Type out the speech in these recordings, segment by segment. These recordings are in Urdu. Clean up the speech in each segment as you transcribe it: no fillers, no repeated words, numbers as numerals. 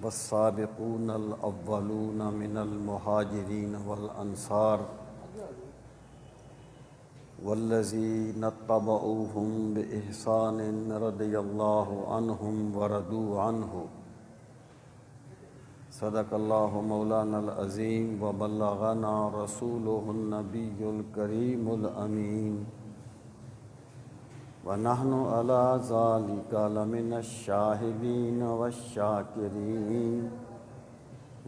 والسابقون الأولون من المهاجرين والأنصار والذين اتبعوهم بإحسان رضي الله عنهم ورضوا عنه صدق الله مولانا العظيم وبلغنا رسوله النبي الكريم الأمين ونحن على ذلك لمن الشاهدين والشاكرين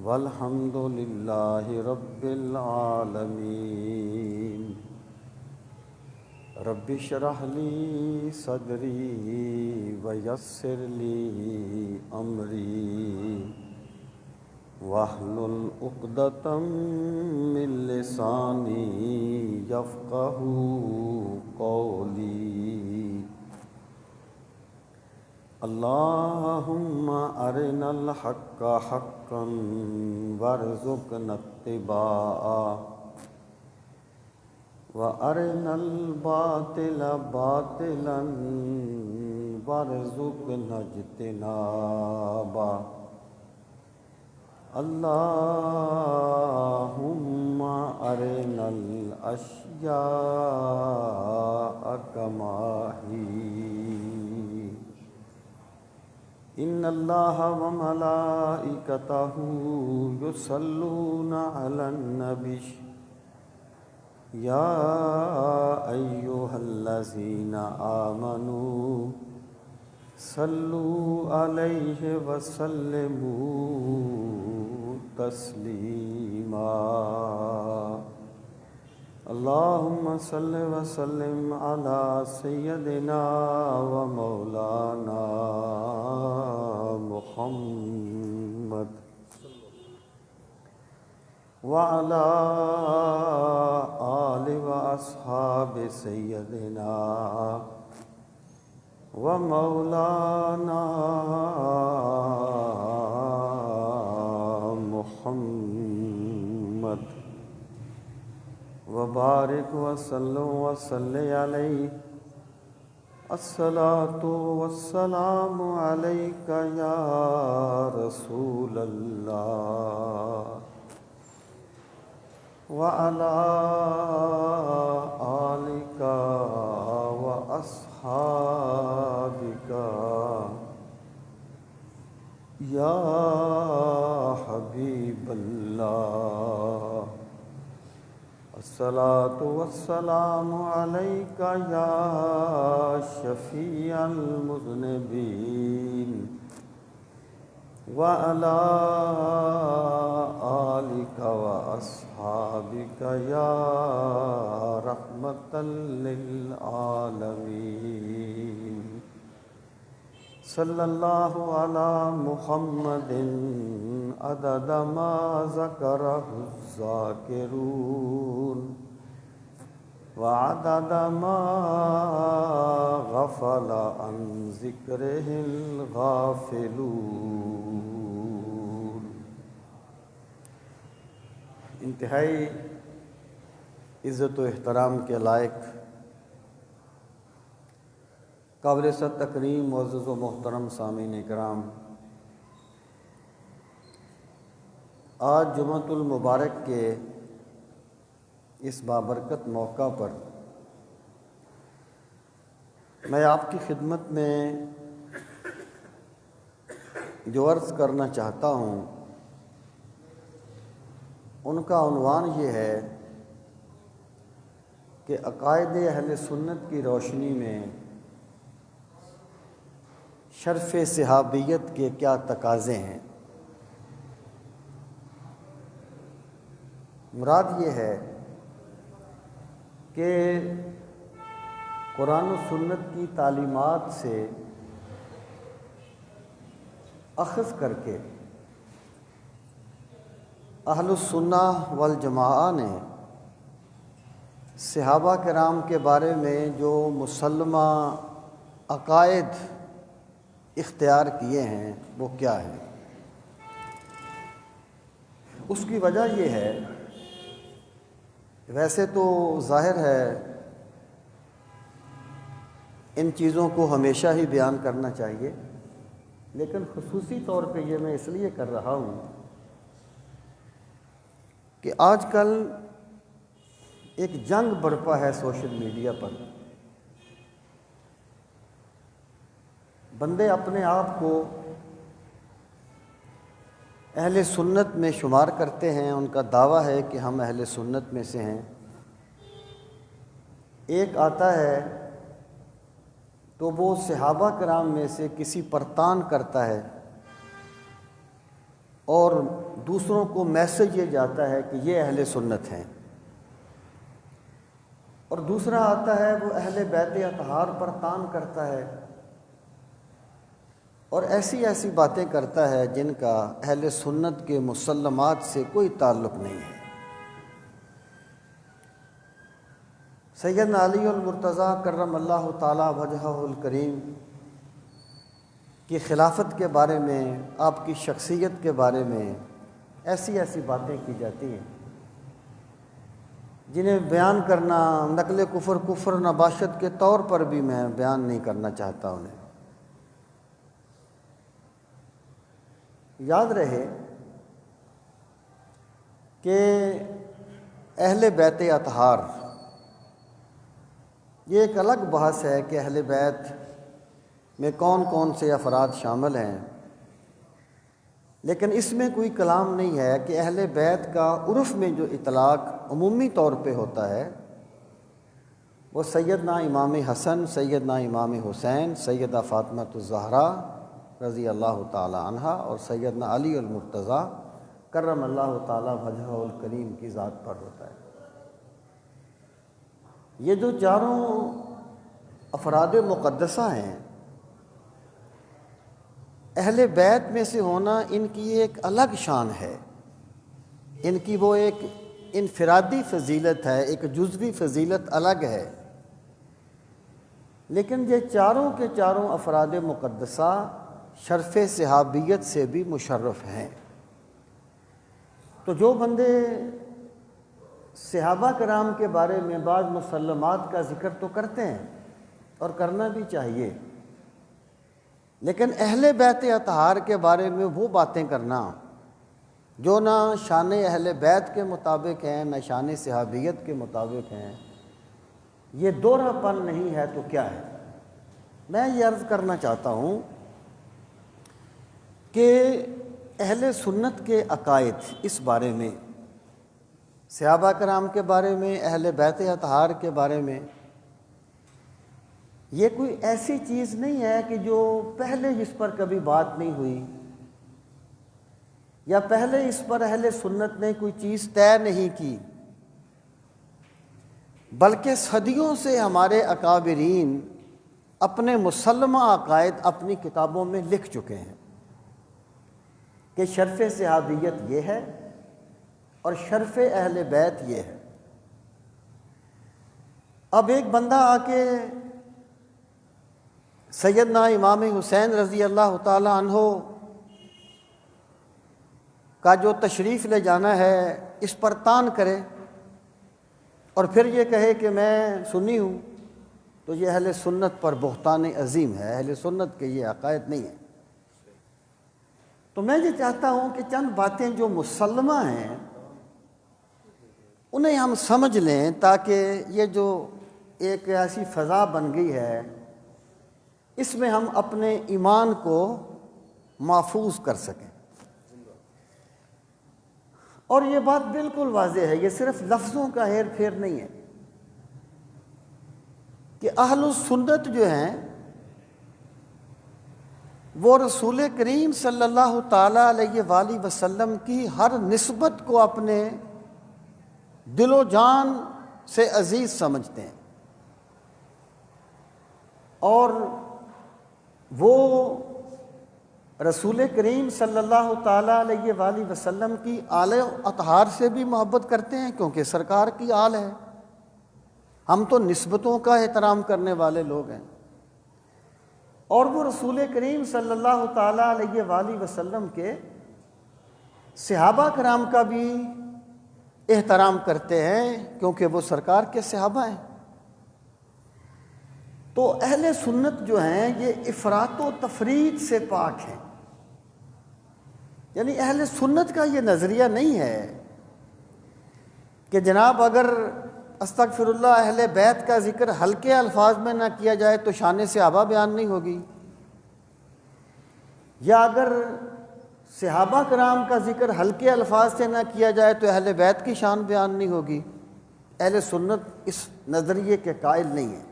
والحمد لله رب العالمين رب اشرح لي صدري ويسر لي أمري واحلل عقدة من لساني يفقهوا قولي اللهم أرنا الحق حقا وارزقنا اتباعه وأرنا الباطل باطلا وارزقنا اجتنابه اللهم أرنا الأشياء كما هي إن الله وملائكته يصلون على النبي يا أيها الذين آمنوا صلوا عليه وسلموا تسليما اللهم صل وسلم على سيدنا ومولانا محمد وعلى آل وأصحاب سيدنا ومولانا محمد وبارك وسلم وصلي عليه الصلاة والسلام عليك يا رسول الله وعلى آلك وأصحابك يا حبيب الله الصلاة والسلام عليك يا شفيع المذنبين وعلى آلك وأصحابك يا رحمة للعالمين صلى الله على محمد عدد ما ذكره الذاكرون وعدد ما غفل عن ذكره الغافلون۔ انتہائی عزت و احترام کے لائق قابل صد تکریم معزز و محترم سامعین کرام، آج جمعۃ المبارک کے اس بابرکت موقع پر میں آپ کی خدمت میں جو عرض کرنا چاہتا ہوں ان کا عنوان یہ ہے کہ عقائد اہل سنت کی روشنی میں شرف صحابیت کے کیا تقاضے ہیں۔ مراد یہ ہے کہ قرآن و سنت کی تعلیمات سے اخذ کر کے اہل السنہ والجماعہ نے صحابہ کرام کے بارے میں جو مسلمہ عقائد اختیار کیے ہیں وہ کیا ہیں۔ اس کی وجہ یہ ہے، ویسے تو ظاہر ہے ان چیزوں کو ہمیشہ ہی بیان کرنا چاہیے، لیکن خصوصی طور پہ یہ میں اس لیے کر رہا ہوں کہ آج کل ایک جنگ برپا ہے سوشل میڈیا پر. بندے اپنے آپ کو اہل سنت میں شمار کرتے ہیں، ان کا دعویٰ ہے کہ ہم اہل سنت میں سے ہیں. ایک آتا ہے تو وہ صحابہ کرام میں سے کسی پر طعن کرتا ہے اور دوسروں کو میسج یہ جاتا ہے کہ یہ اہل سنت ہیں. اور دوسرا آتا ہے وہ اہل بیت اطہار پر طعن کرتا ہے اور ایسی ایسی باتیں کرتا ہے جن کا اہل سنت کے مسلمات سے کوئی تعلق نہیں ہے. سیدنا علی المرتضیٰ کرم اللہ تعالی وجہہ الکریم کی خلافت کے بارے میں، آپ کی شخصیت کے بارے میں ایسی ایسی باتیں کی جاتی ہیں جنہیں بیان کرنا نقل کفر نباشت کے طور پر بھی میں بیان نہیں کرنا چاہتا. انہیں یاد رہے کہ اہل بیت اطہار یہ ایک الگ بحث ہے کہ اہل بیت میں کون کون سے افراد شامل ہیں، لیکن اس میں کوئی کلام نہیں ہے کہ اہل بیت کا عرف میں جو اطلاق عمومی طور پہ ہوتا ہے وہ سیدنا امام حسن، سیدنا امام حسین، سیدہ فاطمہ الزہرا رضی اللہ تعالی عنہ اور سیدنا علی المرتضیٰ کرم اللہ تعالی وجہہ الکریم کی ذات پر ہوتا ہے. یہ جو چاروں افراد مقدسہ ہیں، اہل بیت میں سے ہونا ان کی ایک الگ شان ہے. ان کی وہ ایک انفرادی فضیلت ہے، ایک جزوی فضیلت الگ ہے. لیکن یہ چاروں کے چاروں افراد مقدسہ شرف صحابیت سے بھی مشرف ہیں. تو جو بندے صحابہ کرام کے بارے میں بعض مسلمات کا ذکر تو کرتے ہیں اور کرنا بھی چاہیے، لیکن اہل بیت اطہار کے بارے میں وہ باتیں کرنا جو نہ شان اہل بیت کے مطابق ہیں نہ شان صحابیت کے مطابق ہیں، یہ دوہرا پن نہیں ہے تو کیا ہے؟ میں یہ عرض کرنا چاہتا ہوں کہ اہل سنت کے عقائد اس بارے میں، صحابہ کرام کے بارے میں، اہل بیت اطہار کے بارے میں، یہ کوئی ایسی چیز نہیں ہے کہ جو پہلے جس پر کبھی بات نہیں ہوئی یا پہلے اس پر اہل سنت نے کوئی چیز طے نہیں کی، بلکہ صدیوں سے ہمارے اکابرین اپنے مسلمہ عقائد اپنی کتابوں میں لکھ چکے ہیں کہ شرف صحابیت یہ ہے اور شرف اہل بیت یہ ہے. اب ایک بندہ آ کے سیدنا امام حسین رضی اللہ تعالی عنہ کا جو تشریف لے جانا ہے اس پر طعن کرے اور پھر یہ کہے کہ میں سنی ہوں، تو یہ اہل سنت پر بہتان عظیم ہے. اہل سنت کے یہ عقائد نہیں ہیں. تو میں یہ چاہتا ہوں کہ چند باتیں جو مسلمہ ہیں انہیں ہم سمجھ لیں تاکہ یہ جو ایک ایسی فضا بن گئی ہے اس میں ہم اپنے ایمان کو محفوظ کر سکیں. اور یہ بات بالکل واضح ہے، یہ صرف لفظوں کا ہیر پھیر نہیں ہے کہ اہل السنت جو ہیں وہ رسول کریم صلی اللہ تعالیٰ علیہ وآلہ وسلم کی ہر نسبت کو اپنے دل و جان سے عزیز سمجھتے ہیں اور وہ رسول کریم صلی اللہ تعالیٰ علیہ وآلہ وسلم کی آل اطہار سے بھی محبت کرتے ہیں کیونکہ سرکار کی آل ہے. ہم تو نسبتوں کا احترام کرنے والے لوگ ہیں اور وہ رسول کریم صلی اللہ تعالیٰ علیہ وآلہ وسلم کے صحابہ کرام کا بھی احترام کرتے ہیں کیونکہ وہ سرکار کے صحابہ ہیں. تو اہل سنت جو ہیں یہ افراط و تفریط سے پاک ہیں، یعنی اہل سنت کا یہ نظریہ نہیں ہے کہ جناب اگر استغفر اللہ اہل بیت کا ذکر ہلکے الفاظ میں نہ کیا جائے تو شان صحابہ بیان نہیں ہوگی، یا اگر صحابہ کرام کا ذکر ہلکے الفاظ سے نہ کیا جائے تو اہل بیت کی شان بیان نہیں ہوگی۔ اہل سنت اس نظریے کے قائل نہیں ہیں۔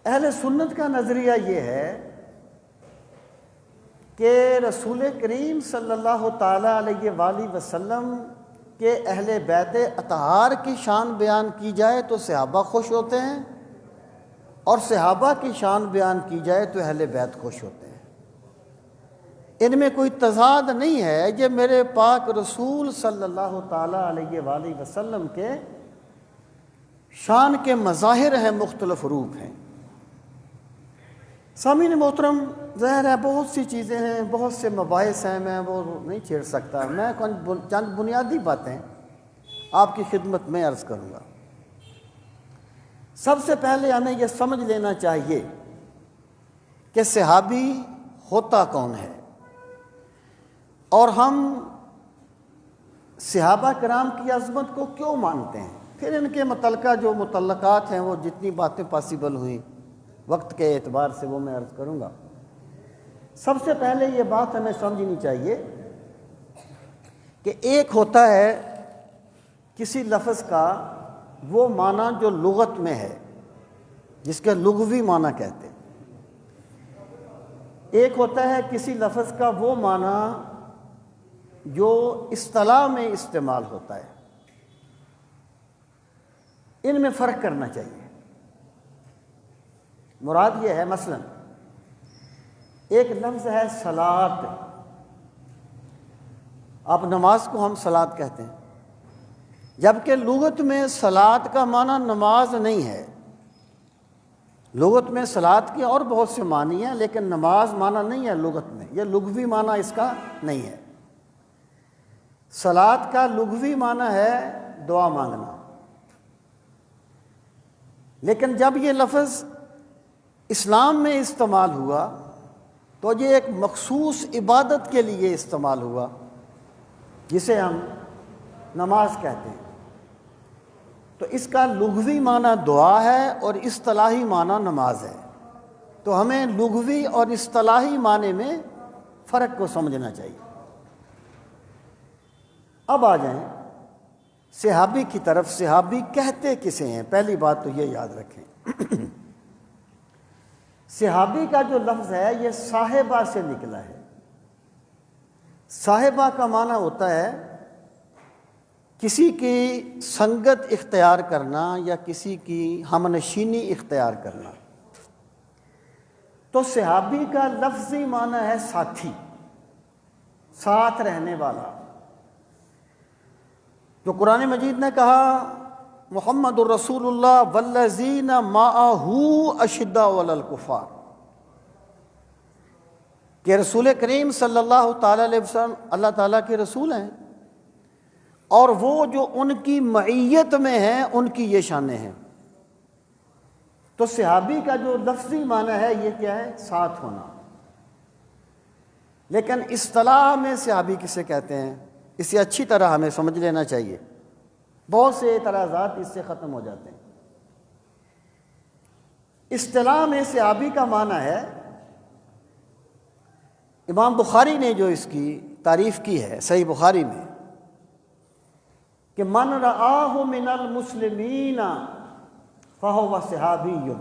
اہل سنت کا نظریہ یہ ہے کہ رسول کریم صلی اللہ تعالیٰ علیہ وآلہ وسلم کہ اہل بیت اطہار کی شان بیان کی جائے تو صحابہ خوش ہوتے ہیں، اور صحابہ کی شان بیان کی جائے تو اہل بیت خوش ہوتے ہیں۔ ان میں کوئی تضاد نہیں ہے، یہ میرے پاک رسول صلی اللہ تعالیٰ علیہ وآلہ وسلم کے شان کے مظاہر ہیں، مختلف روپ ہیں۔ سامعین محترم، ظاہر ہے بہت سی چیزیں ہیں، بہت سے مباحث ہیں، میں وہ نہیں چھیڑ سکتا، میں چند بنیادی باتیں آپ کی خدمت میں عرض کروں گا۔ سب سے پہلے ہمیں یہ سمجھ لینا چاہیے کہ صحابی ہوتا کون ہے، اور ہم صحابہ کرام کی عظمت کو کیوں مانتے ہیں، پھر ان کے متعلقہ جو متعلقات ہیں وہ جتنی باتیں پاسبل ہوئیں وقت کے اعتبار سے وہ میں عرض کروں گا۔ سب سے پہلے یہ بات ہمیں سمجھنی چاہیے کہ ایک ہوتا ہے کسی لفظ کا وہ معنی جو لغت میں ہے، جس کے لغوی معنی کہتے ہیں، ایک ہوتا ہے کسی لفظ کا وہ معنی جو اصطلاح میں استعمال ہوتا ہے۔ ان میں فرق کرنا چاہیے۔ مراد یہ ہے، مثلا ایک لفظ ہے صلاۃ، اب نماز کو ہم صلاۃ کہتے ہیں، جبکہ لغت میں صلاۃ کا معنی نماز نہیں ہے۔ لغت میں صلاۃ کے اور بہت سے معنی ہیں، لیکن نماز معنی نہیں ہے لغت میں، یہ لغوی معنی اس کا نہیں ہے۔ صلاۃ کا لغوی معنی ہے دعا مانگنا، لیکن جب یہ لفظ اسلام میں استعمال ہوا تو یہ ایک مخصوص عبادت کے لیے استعمال ہوا جسے ہم نماز کہتے ہیں۔ تو اس کا لغوی معنی دعا ہے اور اصطلاحی معنی نماز ہے، تو ہمیں لغوی اور اصطلاحی معنی میں فرق کو سمجھنا چاہیے۔ اب آ جائیں صحابی کی طرف۔ صحابی کہتے کسے ہیں؟ پہلی بات تو یہ یاد رکھیں، صحابی کا جو لفظ ہے یہ صاحبہ سے نکلا ہے۔ صاحبہ کا معنی ہوتا ہے کسی کی سنگت اختیار کرنا یا کسی کی ہمنشینی اختیار کرنا۔ تو صحابی کا لفظی معنی ہے ساتھی، ساتھ رہنے والا۔ جو قرآن مجید نے کہا محمد الرسول اللہ والذین معہ اشداء علی الکفار، کہ رسول کریم صلی اللہ تعالیٰ علیہ وسلم اللہ تعالیٰ کے رسول ہیں، اور وہ جو ان کی معیت میں ہیں ان کی یہ شانیں ہیں۔ تو صحابی کا جو لفظی معنی ہے یہ کیا ہے؟ ساتھ ہونا۔ لیکن اصطلاح میں صحابی کسے کہتے ہیں اسے اچھی طرح ہمیں سمجھ لینا چاہیے، بہت سے اعتراضات اس سے ختم ہو جاتے ہیں۔ اصطلاح میں صحابی کا معنی ہے، امام بخاری نے جو اس کی تعریف کی ہے صحیح بخاری میں، کہ من رآہ من المسلمین فہو صحابی،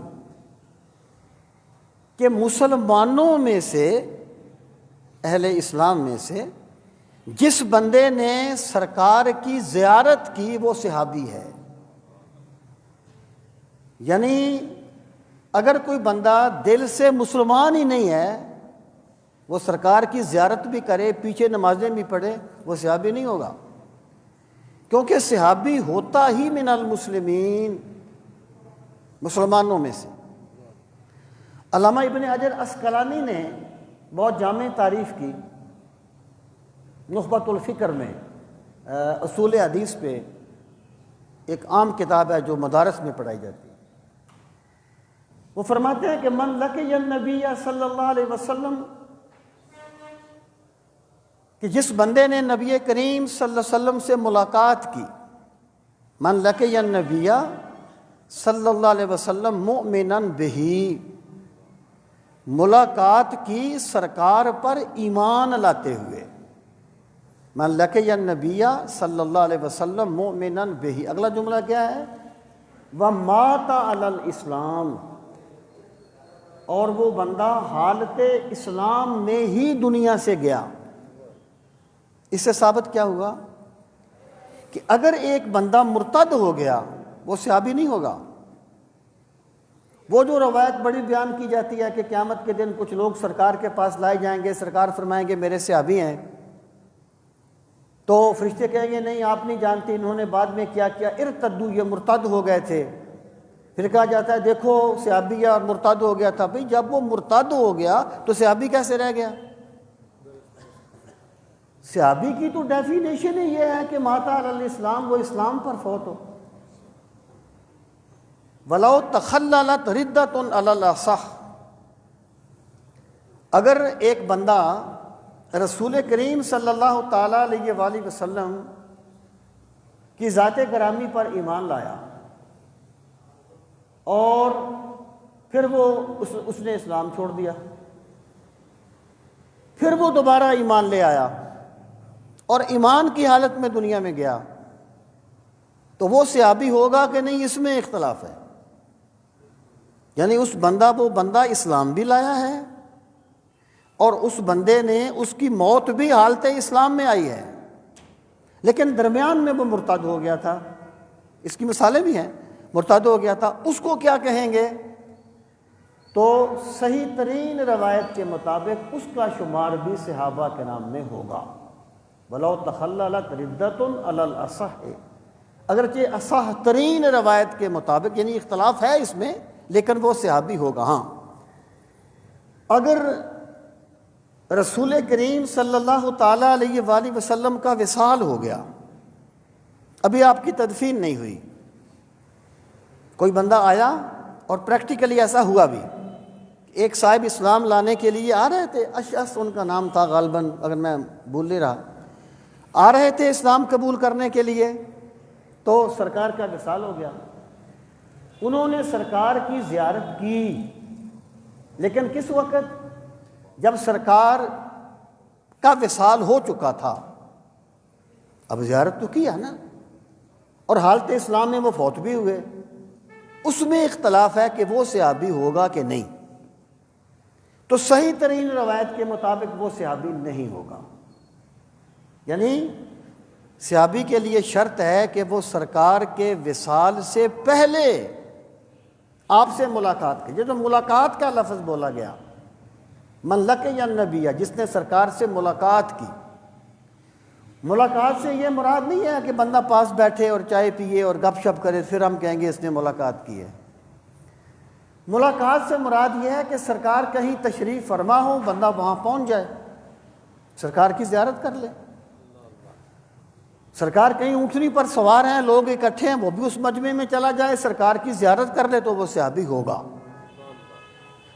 کہ مسلمانوں میں سے، اہل اسلام میں سے جس بندے نے سرکار کی زیارت کی وہ صحابی ہے۔ یعنی اگر کوئی بندہ دل سے مسلمان ہی نہیں ہے، وہ سرکار کی زیارت بھی کرے، پیچھے نمازیں بھی پڑھے، وہ صحابی نہیں ہوگا، کیونکہ صحابی ہوتا ہی من المسلمین، مسلمانوں میں سے۔ علامہ ابن حجر عسقلانی نے بہت جامع تعریف کی نخبۃ الفکر میں، اصول حدیث پہ ایک عام کتاب ہے جو مدارس میں پڑھائی جاتی ہے۔ وہ فرماتے ہیں کہ من لقی النبی صلی اللہ علیہ وسلم، کہ جس بندے نے نبی کریم صلی اللہ علیہ وسلم سے ملاقات کی، من لقی النبی صلی اللہ علیہ وسلم مؤمنا بہ، ملاقات کی سرکار پر ایمان لاتے ہوئے، من لقی النبی صلی اللہ علیہ وسلم مؤمنا بہ، اگلا جملہ کیا ہے؟ ومات علی الاسلام، اور وہ بندہ حالت اسلام میں ہی دنیا سے گیا۔ اس سے ثابت کیا ہوا کہ اگر ایک بندہ مرتد ہو گیا وہ صحابی نہیں ہوگا۔ وہ جو روایت بڑی بیان کی جاتی ہے کہ قیامت کے دن کچھ لوگ سرکار کے پاس لائے جائیں گے، سرکار فرمائیں گے میرے صحابی ہیں، تو فرشتے کہیں گے نہیں آپ نہیں جانتے انہوں نے بعد میں کیا کیا، ارتدو، یہ مرتد ہو گئے تھے۔ پھر کہا جاتا ہے دیکھو صحابی ہے اور مرتد ہو گیا تھا۔ بھئی جب وہ مرتد ہو گیا تو صحابی کیسے رہ گیا؟ صحابی کی تو ڈیفینیشن ہی یہ ہے کہ مات علی الاسلام، وہ اسلام پر فوت ہو۔ وَلَوْ تَخَلَّلَتْ رِدَّةٌ عَلَى الْأَصَحِّ، اگر ایک بندہ رسول کریم صلی اللہ تعالیٰ علیہ وآلہ وسلم کی ذات گرامی پر ایمان لایا اور پھر وہ اس نے اسلام چھوڑ دیا، پھر وہ دوبارہ ایمان لے آیا اور ایمان کی حالت میں دنیا میں گیا، تو وہ صحابی ہوگا کہ نہیں، اس میں اختلاف ہے۔ یعنی وہ بندہ اسلام بھی لایا ہے اور اس بندے نے، اس کی موت بھی حالت اسلام میں آئی ہے، لیکن درمیان میں وہ مرتد ہو گیا تھا۔ اس کی مثالیں بھی ہیں، مرتد ہو گیا تھا، اس کو کیا کہیں گے؟ تو صحیح ترین روایت کے مطابق اس کا شمار بھی صحابہ کے نام میں ہوگا۔ وَلَوْ تَخَلَّلَتْ رِدَّةٌ عَلَى الْأَصَحِّ، اگرچہ اصح ترین روایت کے مطابق، یعنی اختلاف ہے اس میں، لیکن وہ صحابی ہوگا۔ ہاں، اگر رسول کریم صلی اللہ تعالیٰ علیہ وآلہ وسلم کا وصال ہو گیا، ابھی آپ کی تدفین نہیں ہوئی، کوئی بندہ آیا اور پریکٹیکلی ایسا ہوا بھی، ایک صاحب اسلام لانے کے لیے آ رہے تھے، اشعث ان کا نام تھا غالباً، اگر میں بھول نہیں رہا، آ رہے تھے اسلام قبول کرنے کے لیے، تو سرکار کا وصال ہو گیا۔ انہوں نے سرکار کی زیارت کی، لیکن کس وقت؟ جب سرکار کا وصال ہو چکا تھا۔ اب زیارت تو کیا نا، اور حالت اسلام میں وہ فوت بھی ہوئے، اس میں اختلاف ہے کہ وہ صحابی ہوگا کہ نہیں۔ تو صحیح ترین روایت کے مطابق وہ صحابی نہیں ہوگا، یعنی صحابی کے لیے شرط ہے کہ وہ سرکار کے وصال سے پہلے آپ سے ملاقات کی۔ یہ جو ملاقات کا لفظ بولا گیا، من لقی النبی، جس نے سرکار سے ملاقات کی، ملاقات سے یہ مراد نہیں ہے کہ بندہ پاس بیٹھے اور چائے پیے اور گپ شپ کرے پھر ہم کہیں گے اس نے ملاقات کی ہے۔ ملاقات سے مراد یہ ہے کہ سرکار کہیں تشریف فرما ہو، بندہ وہاں پہنچ جائے، سرکار کی زیارت کر لے۔ سرکار کہیں اونٹنی پر سوار ہیں، لوگ اکٹھے ہیں، وہ بھی اس مجمع میں چلا جائے، سرکار کی زیارت کر لے، تو وہ صحابی ہوگا۔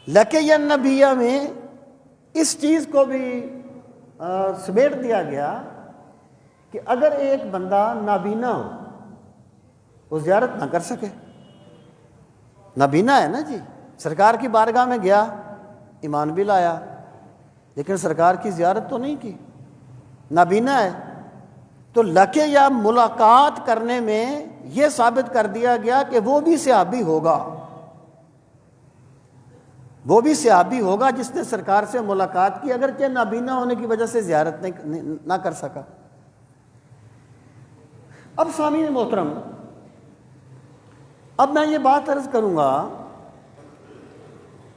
لقی النبی میں اس چیز کو بھی سمیٹ دیا گیا کہ اگر ایک بندہ نابینا ہو، وہ زیارت نہ کر سکے، نابینا ہے نا جی، سرکار کی بارگاہ میں گیا، ایمان بھی لایا، لیکن سرکار کی زیارت تو نہیں کی، نابینا ہے، تو لقے یا ملاقات کرنے میں یہ ثابت کر دیا گیا کہ وہ بھی صحابی ہوگا، وہ بھی صحابی ہوگا جس نے سرکار سے ملاقات کی، اگرچہ نابینا ہونے کی وجہ سے زیارت نہ کر سکا۔ اب سامعین محترم، اب میں یہ بات عرض کروں گا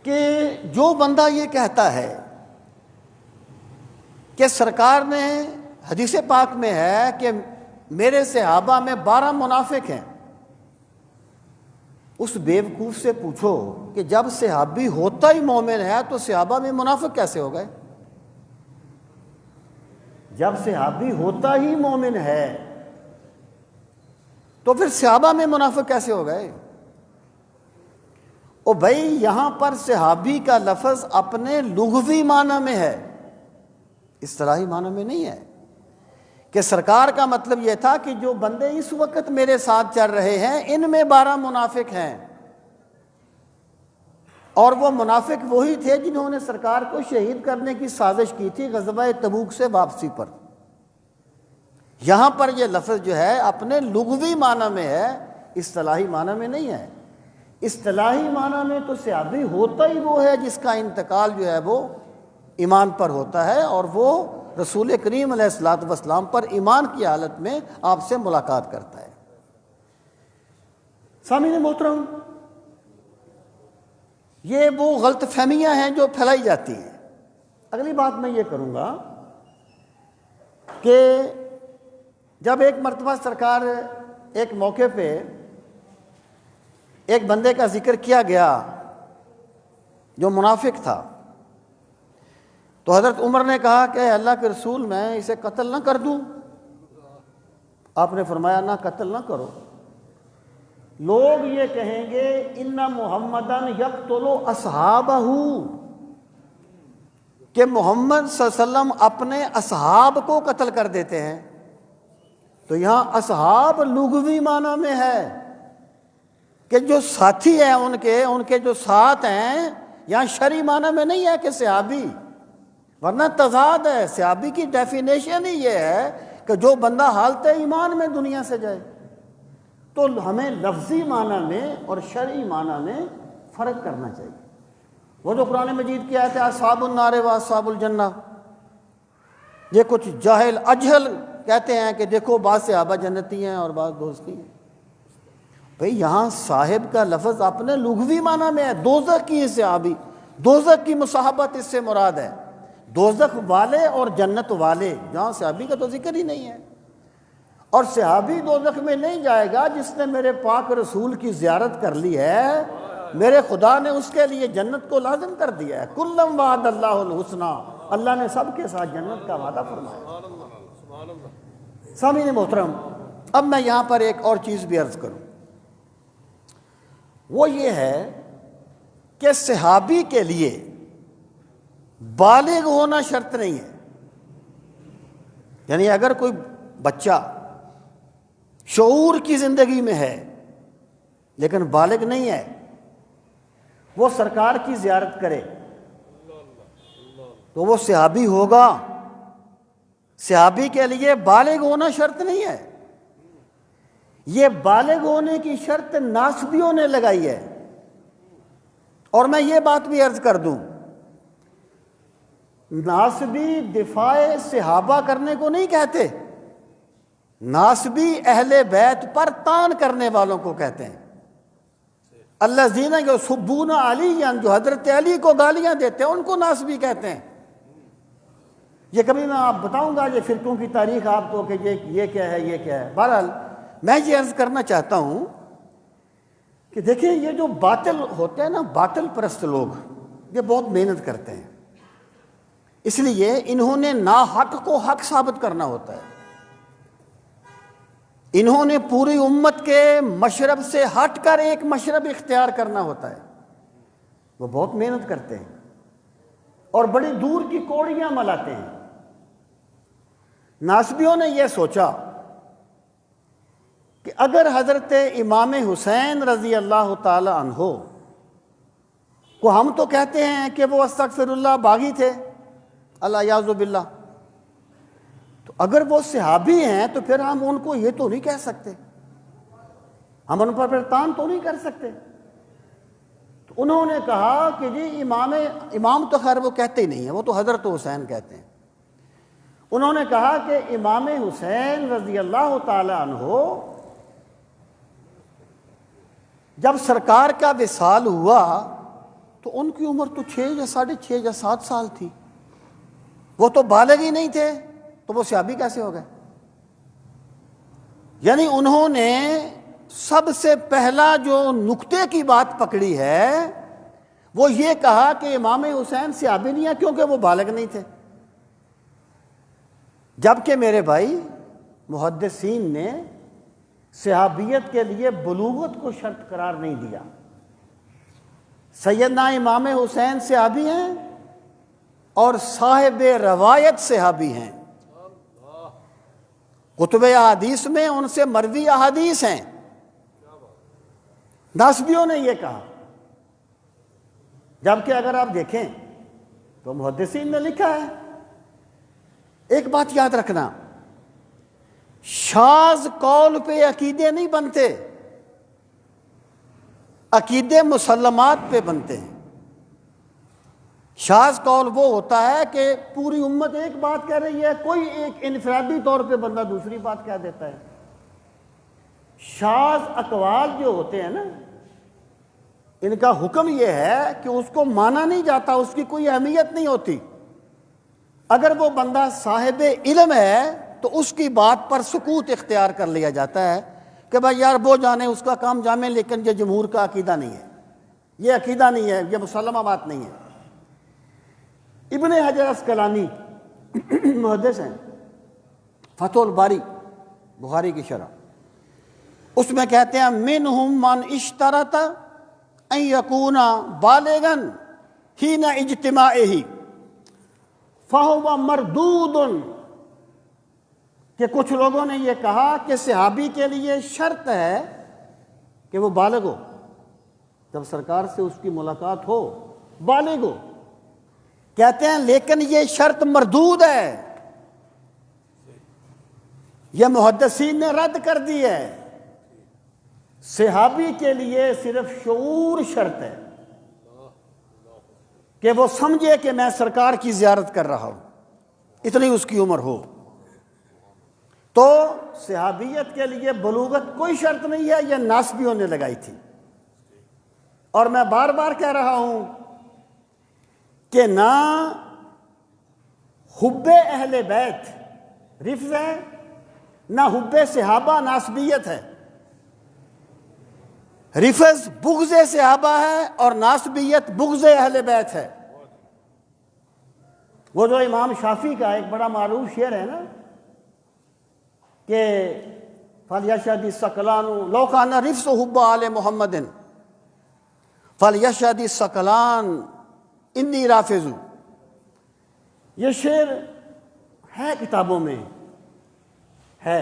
کہ جو بندہ یہ کہتا ہے کہ سرکار نے، حدیث پاک میں ہے کہ میرے صحابہ میں 12 منافق ہیں، اس بیوقوف سے پوچھو کہ جب صحابی ہوتا ہی مومن ہے تو صحابہ میں منافق کیسے ہو گئے؟ جب صحابی ہوتا ہی مومن ہے تو پھر صحابہ میں منافق کیسے ہو گئے؟ او بھائی یہاں پر صحابی کا لفظ اپنے لغوی معنی میں ہے، اصطلاحی معنی میں نہیں ہے، کہ سرکار کا مطلب یہ تھا کہ جو بندے اس وقت میرے ساتھ چل رہے ہیں ان میں 12 منافق ہیں، اور وہ منافق وہی تھے جنہوں نے سرکار کو شہید کرنے کی سازش کی تھی غزوہ تبوک سے واپسی پر۔ یہاں پر یہ لفظ جو ہے اپنے لغوی معنی میں ہے، اصطلاحی معنی میں نہیں ہے۔ اصطلاحی معنی میں تو صحابی ہوتا ہی وہ ہے جس کا انتقال جو ہے وہ ایمان پر ہوتا ہے، اور وہ رسول کریم علیہ الصلوۃ والسلام پر ایمان کی حالت میں آپ سے ملاقات کرتا ہے۔ سامعین محترم، یہ وہ غلط فہمیاں ہیں جو پھیلائی جاتی ہیں۔ اگلی بات میں یہ کروں گا کہ جب ایک مرتبہ سرکار ایک موقع پہ ایک بندے کا ذکر کیا گیا جو منافق تھا، تو حضرت عمر نے کہا کہ اللہ کے رسول میں اسے قتل نہ کر دوں؟ آپ نے فرمایا نہ قتل نہ کرو، لوگ یہ کہیں گے ان محمدن یقتل اصحابہ، کہ محمد صلی اللہ علیہ وسلم اپنے اصحاب کو قتل کر دیتے ہیں۔ تو یہاں اصحاب لغوی معنی میں ہے کہ جو ساتھی ہیں ان کے جو ساتھ ہیں، یہاں شرعی معنی میں نہیں ہے کہ صحابی، ورنہ تضاد ہے۔ صحابی کی ڈیفینیشن ہی یہ ہے کہ جو بندہ حالت ایمان میں دنیا سے جائے۔ تو ہمیں لفظی معنی میں اور شرعی معنی میں فرق کرنا چاہیے۔ وہ جو قرآن مجید کی آیت ہے اصحاب النار و اصحاب الجنہ، یہ کچھ جاہل اجہل کہتے ہیں کہ دیکھو بعض صحابہ جنتی ہیں اور بعض دوزخی ہیں۔ بھئی یہاں صاحب کا لفظ اپنے لغوی معنی میں ہے، دوزخ کی صحابی، دوزخ کی مصاحبت اس سے مراد ہے، دوزخ والے اور جنت والے، جہاں صحابی کا تو ذکر ہی نہیں ہے۔ اور صحابی دوزخ میں نہیں جائے گا جس نے میرے پاک رسول کی زیارت کر لی ہے، میرے خدا نے اس کے لیے جنت کو لازم کر دیا ہے۔ کلم وعد اللہ الحسنی، اللہ نے سب کے ساتھ جنت کا وعدہ فرمایا۔ سامعین محترم، اب میں یہاں پر ایک اور چیز بھی عرض کروں، وہ یہ ہے کہ صحابی کے لیے بالغ ہونا شرط نہیں ہے۔ یعنی اگر کوئی بچہ شعور کی زندگی میں ہے لیکن بالغ نہیں ہے، وہ سرکار کی زیارت کرے تو وہ صحابی ہوگا۔ صحابی کے لیے بالغ ہونا شرط نہیں ہے، یہ بالغ ہونے کی شرط ناسبیوں نے لگائی ہے۔ اور میں یہ بات بھی عرض کر دوں، ناسبی دفاع صحابہ کرنے کو نہیں کہتے، ناسبی اہل بیت پر تان کرنے والوں کو کہتے ہیں۔ الذین یسبون علیٰ، جو حضرت علی کو گالیاں دیتے ہیں ان کو ناسبی کہتے ہیں۔ یہ کبھی میں آپ بتاؤں گا یہ فرقوں کی تاریخ آپ کو کہ یہ کیا ہے یہ کیا ہے۔ بہرحال میں یہ عرض کرنا چاہتا ہوں کہ دیکھیں یہ جو باطل ہوتے ہیں نا، باطل پرست لوگ، یہ بہت محنت کرتے ہیں، اس لیے انہوں نے ناحق کو حق ثابت کرنا ہوتا ہے۔ انہوں نے پوری امت کے مشرب سے ہٹ کر ایک مشرب اختیار کرنا ہوتا ہے، وہ بہت محنت کرتے ہیں اور بڑی دور کی کوڑیاں ملاتے ہیں۔ ناسبیوں نے یہ سوچا کہ اگر حضرت امام حسین رضی اللہ تعالی عنہ کو ہم تو کہتے ہیں کہ وہ استغفر اللہ باغی تھے، اللہ یعوذ باللہ، تو اگر وہ صحابی ہیں تو پھر ہم ان کو یہ تو نہیں کہہ سکتے، ہم ان پر پھر تان تو نہیں کر سکتے۔ تو انہوں نے کہا کہ جی امام تو خیر وہ کہتے ہی نہیں ہیں، وہ تو حضرت حسین کہتے ہیں۔ انہوں نے کہا کہ امام حسین رضی اللہ تعالی عنہ جب سرکار کا وصال ہوا تو ان کی عمر تو 6 یا 6.5 یا 7 سال تھی، وہ تو بالغ ہی نہیں تھے، تو وہ صحابی کیسے ہو گئے؟ یعنی انہوں نے سب سے پہلا جو نقطے کی بات پکڑی ہے وہ یہ کہا کہ امام حسین صحابی نہیں ہے کیونکہ وہ بالغ نہیں تھے، جبکہ میرے بھائی محدثین نے صحابیت کے لیے بلوغت کو شرط قرار نہیں دیا۔ سیدنا امام حسین صحابی ہیں اور صاحب روایت صحابی ہیں. کتب احادیث میں ان سے مروی احادیث ہیں. ناسبیوں نے یہ کہا، جبکہ اگر آپ دیکھیں تو محدثین نے لکھا ہے. ایک بات یاد رکھنا، شاذ قول پہ عقیدے نہیں بنتے، عقیدے مسلمات پہ بنتے ہیں. شاذ قول وہ ہوتا ہے کہ پوری امت ایک بات کہہ رہی ہے، کوئی ایک انفرادی طور پہ بندہ دوسری بات کہہ دیتا ہے. شاذ اقوال جو ہوتے ہیں نا، ان کا حکم یہ ہے کہ اس کو مانا نہیں جاتا، اس کی کوئی اہمیت نہیں ہوتی. اگر وہ بندہ صاحب علم ہے تو اس کی بات پر سکوت اختیار کر لیا جاتا ہے کہ بھائی یار وہ جانے، اس کا کام جامع، لیکن یہ جمہور کا عقیدہ نہیں ہے، یہ عقیدہ نہیں ہے، یہ مسلمہ بات نہیں ہے. ابن حجر عسقلانی محدث ہیں، فتح الباری بخاری کی شرح، اس میں کہتے ہیں منہم من اشترط ان یکون بالغا حین اجتماعہ فہو مردود، کہ کچھ لوگوں نے یہ کہا کہ صحابی کے لیے شرط ہے کہ وہ بالغ ہو، جب سرکار سے اس کی ملاقات ہو بالغ ہو. کہتے ہیں لیکن یہ شرط مردود ہے، یہ محدثین نے رد کر دی ہے. صحابی کے لیے صرف شعور شرط ہے کہ وہ سمجھے کہ میں سرکار کی زیارت کر رہا ہوں، اتنی اس کی عمر ہو. تو صحابیت کے لیے بلوغت کوئی شرط نہیں ہے، یہ ناسبیوں نے لگائی تھی. اور میں بار بار کہہ رہا ہوں کہ نہ حب اہل بیت رفض ہے، نہ حب صحابہ ناسبیت ہے. رفض بغض صحابہ ہے اور ناسبیت بغض اہل بیت ہے. وہ جو امام شافعی کا ایک بڑا معروف شعر ہے نا کہ فَلْيَشْهَدِ الثَّقَلَانُ لَوْ كَانَ رِفْضُ حُبَّ آلِ مُحَمَّدٍ فَلْيَشْهَدِ الثَّقَلَانُ انی رافض. یہ شعر ہے کتابوں میں ہے،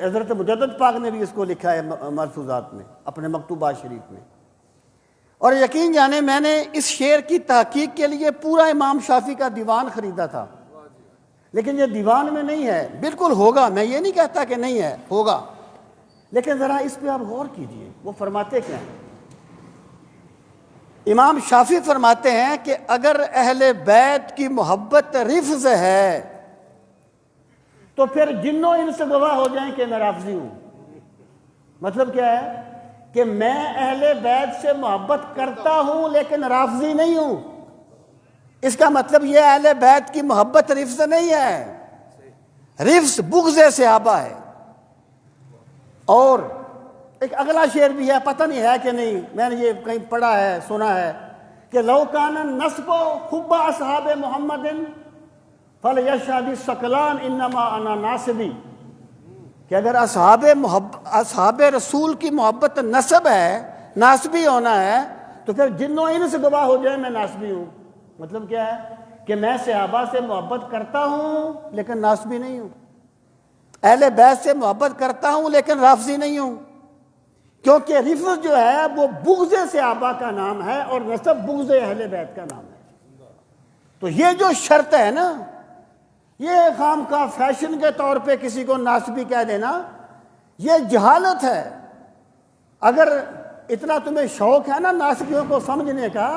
حضرت مجدد پاک نے بھی اس کو لکھا ہے ملفوظات میں اپنے مکتوبات شریف میں. اور یقین جانے میں نے اس شعر کی تحقیق کے لیے پورا امام شافعی کا دیوان خریدا تھا، لیکن یہ دیوان میں نہیں ہے. بالکل ہوگا، میں یہ نہیں کہتا کہ نہیں ہے، ہوگا، لیکن ذرا اس پہ آپ غور کیجئے وہ فرماتے کیا ہیں. امام شافعی فرماتے ہیں کہ اگر اہل بیت کی محبت رفض ہے تو پھر جنوں ان سے گواہ ہو جائیں کہ میں رافضی ہوں. مطلب کیا ہے کہ میں اہل بیت سے محبت کرتا ہوں لیکن رافضی نہیں ہوں. اس کا مطلب یہ اہل بیت کی محبت رفض نہیں ہے، رفض بغض صحابہ ہے. اور ایک اگلا شعر بھی ہے، پتہ نہیں ہے کہ نہیں، میں نے یہ کہیں پڑھا ہے سنا ہے کہ لو کان النسب حب اصحاب محمد فلیشهد الثقلان انما انا ناسبی، کہ اگر اصحاب رسول کی محبت نسب ہے، ناسبی ہونا ہے، تو پھر جنوں ان سے گواہ ہو جائے میں ناسبی ہوں. مطلب کیا ہے کہ میں صحابہ سے محبت کرتا ہوں لیکن ناسبی نہیں ہوں، اہل بیت سے محبت کرتا ہوں لیکن رافضی نہیں ہوں. کیونکہ رفض جو ہے وہ بغض صحابہ کا نام ہے اور نسب بغض اہل بیت کا نام ہے. تو یہ جو شرط ہے نا، یہ خام کا فیشن کے طور پہ کسی کو ناسبی کہہ دینا، یہ جہالت ہے. اگر اتنا تمہیں شوق ہے نا ناسبیوں کو سمجھنے کا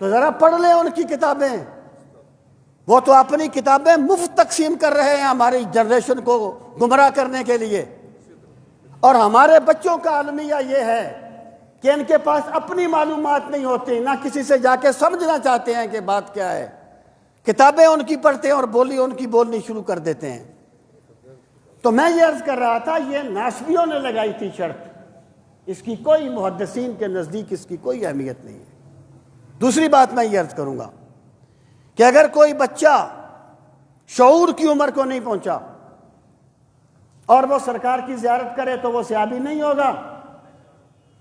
تو ذرا پڑھ لیں ان کی کتابیں. وہ تو اپنی کتابیں مفت تقسیم کر رہے ہیں ہماری جنریشن کو گمراہ کرنے کے لیے. اور ہمارے بچوں کا المیہ یہ ہے کہ ان کے پاس اپنی معلومات نہیں ہوتی، نہ کسی سے جا کے سمجھنا چاہتے ہیں کہ بات کیا ہے. کتابیں ان کی پڑھتے ہیں اور بولی ان کی بولنی شروع کر دیتے ہیں. تو میں یہ عرض کر رہا تھا یہ ناسبیوں نے لگائی تھی شرط، اس کی کوئی محدثین کے نزدیک اس کی کوئی اہمیت نہیں ہے. دوسری بات میں یہ عرض کروں گا کہ اگر کوئی بچہ شعور کی عمر کو نہیں پہنچا اور وہ سرکار کی زیارت کرے تو وہ صحابی نہیں ہوگا،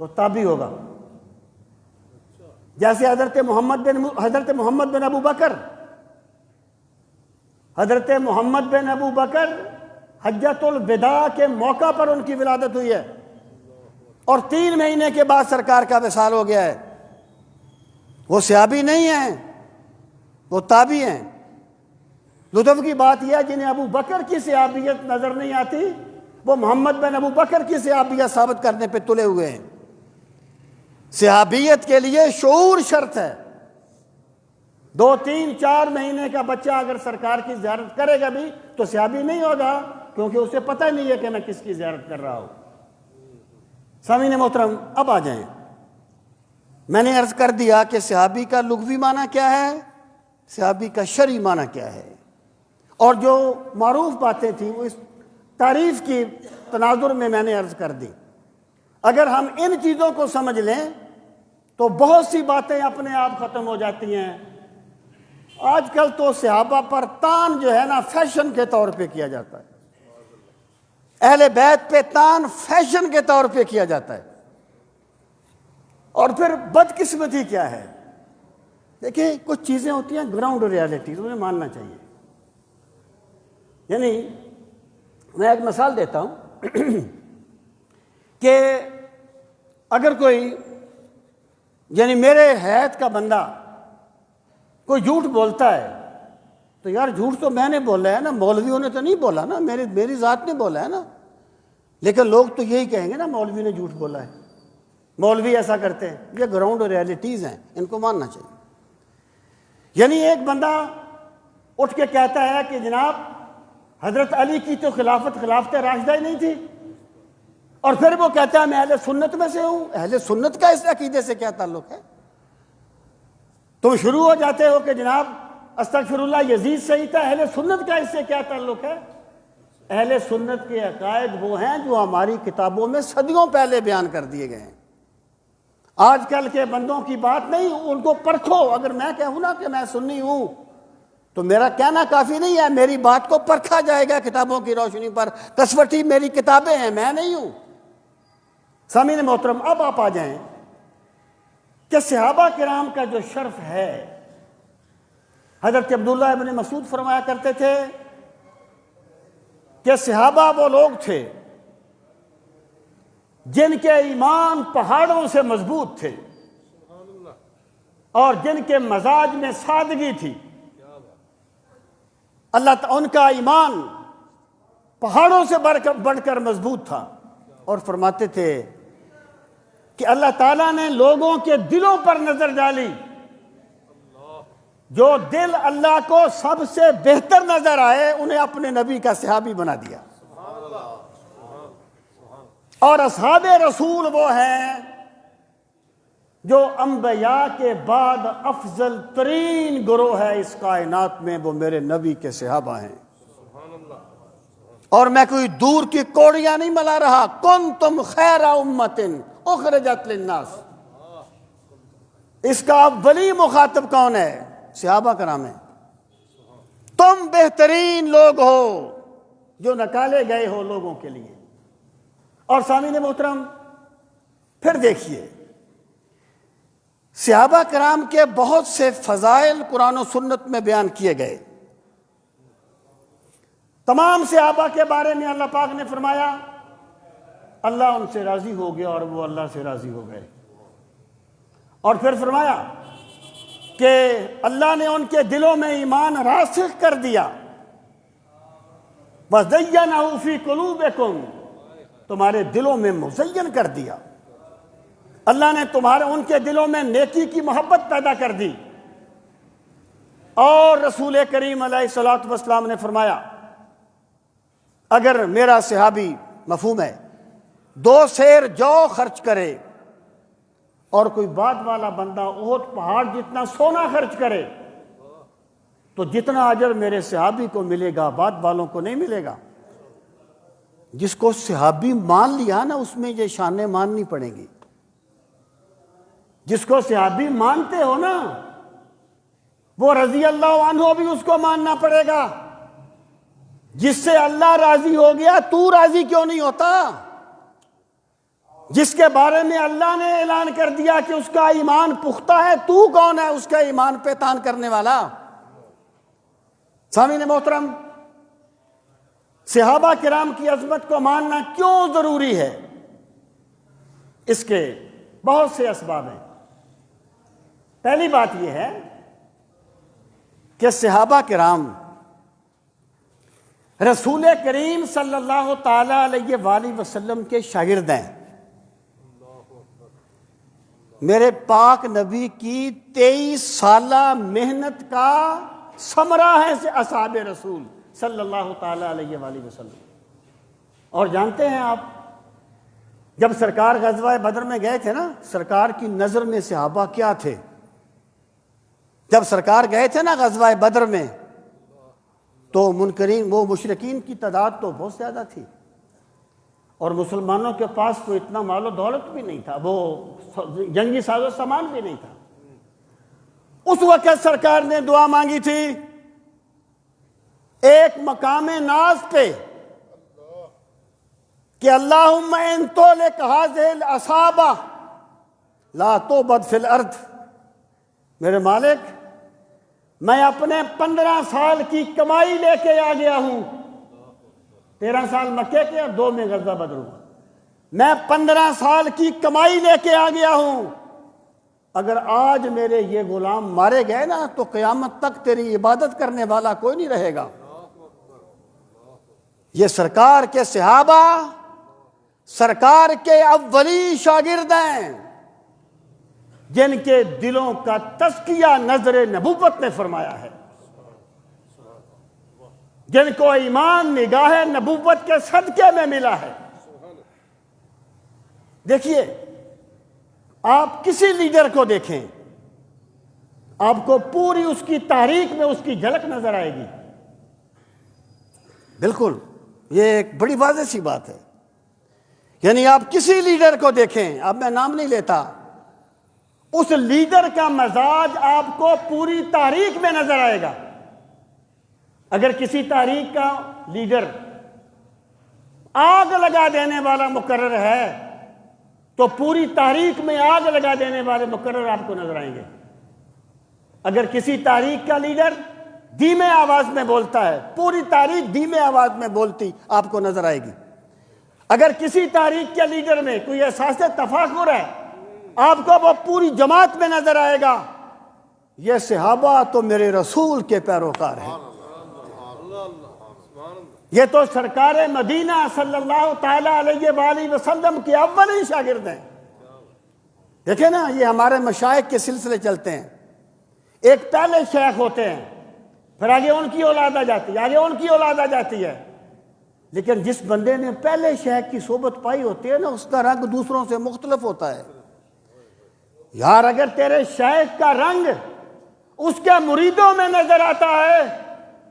وہ تابعی ہوگا. جیسے حضرت محمد بن ابو بکر، حضرت محمد بن ابو بکر حجۃ الوداع کے موقع پر ان کی ولادت ہوئی ہے، اور 3 مہینے کے بعد سرکار کا وصال ہو گیا ہے۔ وہ صحابی نہیں ہیں، وہ تابعی ہیں۔ لطف کی بات یہ ہے، جنہیں ابو بکر کی صحابیت نظر نہیں آتی، وہ محمد بن ابو بکر کی صحابیت ثابت کرنے پہ تلے ہوئے ہیں۔ صحابیت کے لیے شعور شرط ہے۔ 2 3 4 مہینے کا بچہ اگر سرکار کی زیارت کرے گا بھی تو صحابی نہیں ہوگا، کیونکہ اسے پتہ نہیں ہے کہ میں کس کی زیارت کر رہا ہوں۔ سامعین محترم، اب آ جائیں۔ میں نے عرض کر دیا کہ صحابی کا لغوی معنی کیا ہے، صحابی کا شرعی معنی کیا ہے، اور جو معروف باتیں تھیں وہ اس تعریف کی تناظر میں نے عرض کر دی۔ اگر ہم ان چیزوں کو سمجھ لیں تو بہت سی باتیں اپنے آپ ختم ہو جاتی ہیں۔ آج کل تو صحابہ پر تان جو ہے نا فیشن کے طور پہ کیا جاتا ہے، اہل بیت پہ تان فیشن کے طور پہ کیا جاتا ہے، اور پھر بدقسمتی کیا ہے؟ دیکھیں، کچھ چیزیں ہوتی ہیں گراؤنڈ ریالٹیز، انہیں ماننا چاہیے۔ یعنی میں ایک مثال دیتا ہوں کہ اگر کوئی، یعنی میرے حیث کا بندہ کوئی جھوٹ بولتا ہے تو یار جھوٹ تو میں نے بولا ہے نا، مولویوں نے تو نہیں بولا نا، میری ذات نے بولا ہے نا۔ لیکن لوگ تو یہی کہیں گے نا مولوی نے جھوٹ بولا ہے، مولوی ایسا کرتے ہیں۔ یہ گراؤنڈ ریالٹیز ہیں، ان کو ماننا چاہیے۔ یعنی ایک بندہ اٹھ کے کہتا ہے کہ جناب حضرت علی کی تو خلافت راشدہ ہی نہیں تھی، اور پھر وہ کہتا ہے میں اہل سنت میں سے ہوں۔ اہل سنت کا اس عقیدے سے کیا تعلق ہے؟ تم شروع ہو جاتے ہو کہ جناب استغفر اللہ یزید صحیح تھا، اہل سنت کا اس سے کیا تعلق ہے؟ اہل سنت کے عقائد وہ ہیں جو ہماری کتابوں میں صدیوں پہلے بیان کر دیے گئے ہیں۔ آج کل کے بندوں کی بات نہیں، ان کو پرکھو۔ اگر میں کہوں نا کہ میں سنی ہوں تو میرا کہنا کافی نہیں ہے، میری بات کو پرکھا جائے گا کتابوں کی روشنی پر۔ کسوٹی میری کتابیں ہیں، میں نہیں ہوں۔ سامعین محترم، اب آپ آ جائیں کہ صحابہ کرام کا جو شرف ہے، حضرت عبداللہ ابن مسعود فرمایا کرتے تھے کہ صحابہ وہ لوگ تھے جن کے ایمان پہاڑوں سے مضبوط تھے اور جن کے مزاج میں سادگی تھی۔ ان کا ایمان پہاڑوں سے بڑھ کر مضبوط تھا، اور فرماتے تھے کہ اللہ تعالیٰ نے لوگوں کے دلوں پر نظر ڈالی، جو دل اللہ کو سب سے بہتر نظر آئے انہیں اپنے نبی کا صحابی بنا دیا۔ اور اصحاب رسول وہ ہیں جو انبیاء کے بعد افضل ترین گروہ ہے اس کائنات میں، وہ میرے نبی کے صحابہ ہیں۔ اور میں کوئی دور کی کوڑیاں نہیں ملا رہا، کنتم خیر امت اخرجت للناس۔ اس کا اولی مخاطب کون ہے؟ صحابہ کرام ہیں۔ تم بہترین لوگ ہو جو نکالے گئے ہو لوگوں کے لیے۔ اور سامعین محترم، پھر دیکھیے، صحابہ کرام کے بہت سے فضائل قرآن و سنت میں بیان کیے گئے۔ تمام صحابہ کے بارے میں اللہ پاک نے فرمایا اللہ ان سے راضی ہو گیا اور وہ اللہ سے راضی ہو گئے، اور پھر فرمایا کہ اللہ نے ان کے دلوں میں ایمان راسخ کر دیا۔ وَزَيَّنَهُ فِي قُلُوبِكُمْ، تمہارے دلوں میں مزین کر دیا۔ اللہ نے ان کے دلوں میں نیکی کی محبت پیدا کر دی۔ اور رسول کریم علیہ الصلوۃ والسلام نے فرمایا اگر میرا صحابی، مفہوم ہے، 2 سیر جو خرچ کرے اور کوئی بعد والا بندہ احد پہاڑ جتنا سونا خرچ کرے تو جتنا اجر میرے صحابی کو ملے گا بعد والوں کو نہیں ملے گا۔ جس کو صحابی مان لیا نا اس میں یہ شانیں ماننی پڑیں گی۔ جس کو صحابی مانتے ہو نا وہ رضی اللہ عنہ بھی اس کو ماننا پڑے گا۔ جس سے اللہ راضی ہو گیا تو راضی کیوں نہیں ہوتا؟ جس کے بارے میں اللہ نے اعلان کر دیا کہ اس کا ایمان پختہ ہے، تو کون ہے اس کا ایمان پہ تان کرنے والا؟ سامعین محترم، صحابہ کرام کی عظمت کو ماننا کیوں ضروری ہے؟ اس کے بہت سے اسباب ہیں۔ پہلی بات یہ ہے کہ صحابہ کرام رسول کریم صلی اللہ تعالی علیہ وآلہ وسلم کے شاگرد ہیں۔ میرے پاک نبی کی 23 سالہ محنت کا ثمرہ ہے اصحاب رسول صلی اللہ تعالی علیہ وآلہ وسلم۔ اور جانتے ہیں آپ، جب سرکار غزوہ بدر میں گئے تھے نا، سرکار کی نظر میں صحابہ کیا تھے؟ جب سرکار گئے تھے نا غزوہ بدر میں، تو منکرین، وہ مشرکین کی تعداد تو بہت زیادہ تھی، اور مسلمانوں کے پاس تو اتنا مال و دولت بھی نہیں تھا، وہ جنگی ساز و سامان بھی نہیں تھا۔ اس وقت سرکار نے دعا مانگی تھی ایک مقام ناز پہ کہ اللہم ان تولک هذه الاصحابہ لا توبد فی الارض، میرے مالک میں اپنے 15 سال کی کمائی لے کے آ گیا ہوں، 13 سال مکے کے اور 2 میں غزوہ بدر ہوا، میں 15 سال کی کمائی لے کے آ گیا ہوں، اگر آج میرے یہ غلام مارے گئے نا تو قیامت تک تیری عبادت کرنے والا کوئی نہیں رہے گا۔ یہ سرکار کے صحابہ سرکار کے اولی شاگرد ہیں، جن کے دلوں کا تزکیہ نظر نبوت نے فرمایا ہے، جن کو ایمان نگاہ نبوت کے صدقے میں ملا ہے۔ دیکھیے، آپ کسی لیڈر کو دیکھیں، آپ کو پوری اس کی تاریخ میں اس کی جھلک نظر آئے گی۔ بالکل، یہ ایک بڑی واضح سی بات ہے۔ یعنی آپ کسی لیڈر کو دیکھیں، اب میں نام نہیں لیتا، اس لیڈر کا مزاج آپ کو پوری تاریخ میں نظر آئے گا۔ اگر کسی تاریخ کا لیڈر آگ لگا دینے والا مقرر ہے تو پوری تاریخ میں آگ لگا دینے والے مقرر آپ کو نظر آئیں گے۔ اگر کسی تاریخ کا لیڈر دھیمے آواز میں بولتا ہے، پوری تاریخ دھیمے آواز میں بولتی آپ کو نظر آئے گی۔ اگر کسی تاریخ کے لیڈر میں کوئی احساس تفاخر ہے، آپ کو وہ پوری جماعت میں نظر آئے گا، یہ صحابہ تو میرے رسول کے پیروکار ہیں، یہ تو سرکار مدینہ صلی اللہ تعالی علیہ وآلہ وسلم کے اولین شاگرد ہیں۔ دیکھیں نا، یہ ہمارے مشائخ کے سلسلے چلتے ہیں، ایک پہلے شیخ ہوتے ہیں، پھر آگے ان کی اولاد آ جاتی ہے، آگے ان کی اولاد آ جاتی ہے، لیکن جس بندے نے پہلے شیخ کی صحبت پائی ہوتی ہے نا، اس کا رنگ دوسروں سے مختلف ہوتا ہے۔ یار، اگر تیرے شیخ کا رنگ اس کے مریدوں میں نظر آتا ہے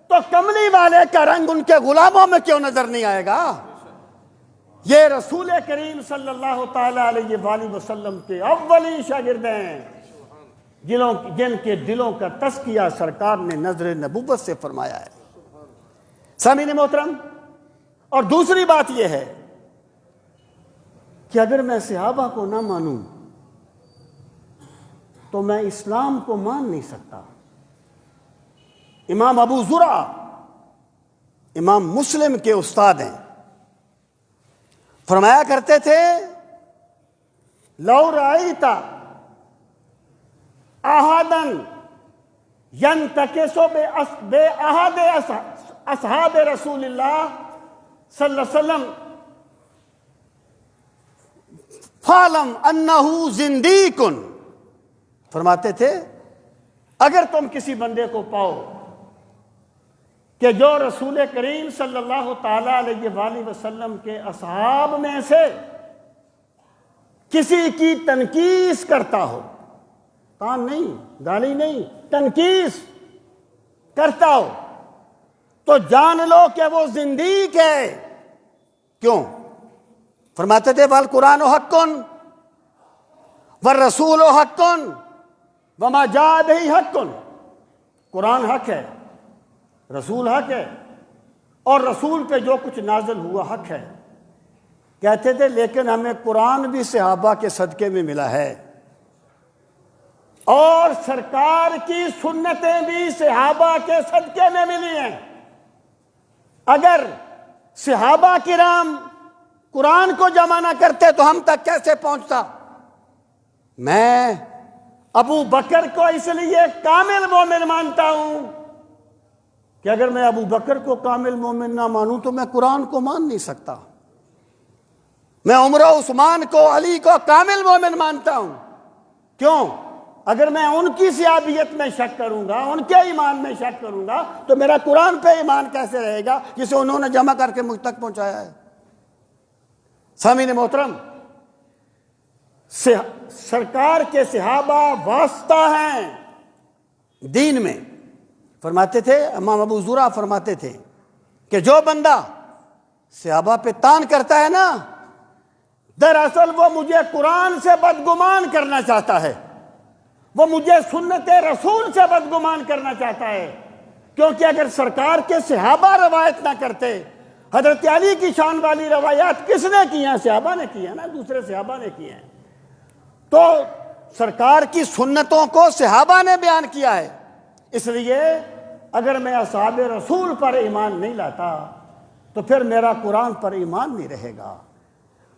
تو کملی والے کا رنگ ان کے غلاموں میں کیوں نظر نہیں آئے گا؟ یہ رسول کریم صلی اللہ تعالی علیہ وآلہ وسلم کے اولین شاگرد ہیں، جن کے دلوں کا تزکیہ سرکار نے نظر نبوت سے فرمایا ہے۔ سامعین محترم، اور دوسری بات یہ ہے کہ اگر میں صحابہ کو نہ مانوں تو میں اسلام کو مان نہیں سکتا۔ امام ابو زرع امام مسلم کے استاد ہیں، فرمایا کرتے تھے لو رأیت احدا ینتکس بے احد اصحاب رسول اللہ صلی اللہ علیہ وسلم فعلم انہ زندیق، فرماتے تھے اگر تم کسی بندے کو پاؤ کہ جو رسول کریم صلی اللہ تعالی علیہ وآلہ وسلم کے اصحاب میں سے کسی کی تنقیص کرتا ہو، تان نہیں، گالی نہیں، تنقیص کرتا ہو، تو جان لو کہ وہ زندیق ہے۔ کیوں؟ فرماتے تھے والقرآن حق والرسول حق وما جاء به حق، قرآن حق ہے، رسول حق ہے، اور رسول پہ جو کچھ نازل ہوا حق ہے۔ کہتے تھے لیکن ہمیں قرآن بھی صحابہ کے صدقے میں ملا ہے، اور سرکار کی سنتیں بھی صحابہ کے صدقے میں ملی ہیں۔ اگر صحابہ کرام قرآن کو جمع نہ کرتے تو ہم تک کیسے پہنچتا؟ میں ابو بکر کو اس لیے کامل مومن مانتا ہوں کہ اگر میں ابو بکر کو کامل مومن نہ مانوں تو میں قرآن کو مان نہیں سکتا۔ میں عمر و عثمان کو، علی کو کامل مومن مانتا ہوں۔ کیوں؟ اگر میں ان کی صحابیت میں شک کروں گا، ان کے ایمان میں شک کروں گا، تو میرا قرآن پہ ایمان کیسے رہے گا جسے انہوں نے جمع کر کے مجھ تک پہنچایا ہے؟ سامعین محترم، سرکار کے صحابہ واسطہ ہیں دین میں۔ فرماتے تھے، امام ابو زرع فرماتے تھے کہ جو بندہ صحابہ پہ تان کرتا ہے نا، دراصل وہ مجھے قرآن سے بدگمان کرنا چاہتا ہے، وہ مجھے سنت رسول سے بدگمان کرنا چاہتا ہے۔ کیونکہ اگر سرکار کے صحابہ روایت نہ کرتے، حضرت علی کی شان والی روایات کس نے کی ہیں؟ صحابہ نے کی ہیں نا، دوسرے صحابہ نے کی ہیں۔ تو سرکار کی سنتوں کو صحابہ نے بیان کیا ہے، اس لیے اگر میں اصحاب رسول پر ایمان نہیں لاتا تو پھر میرا قرآن پر ایمان نہیں رہے گا۔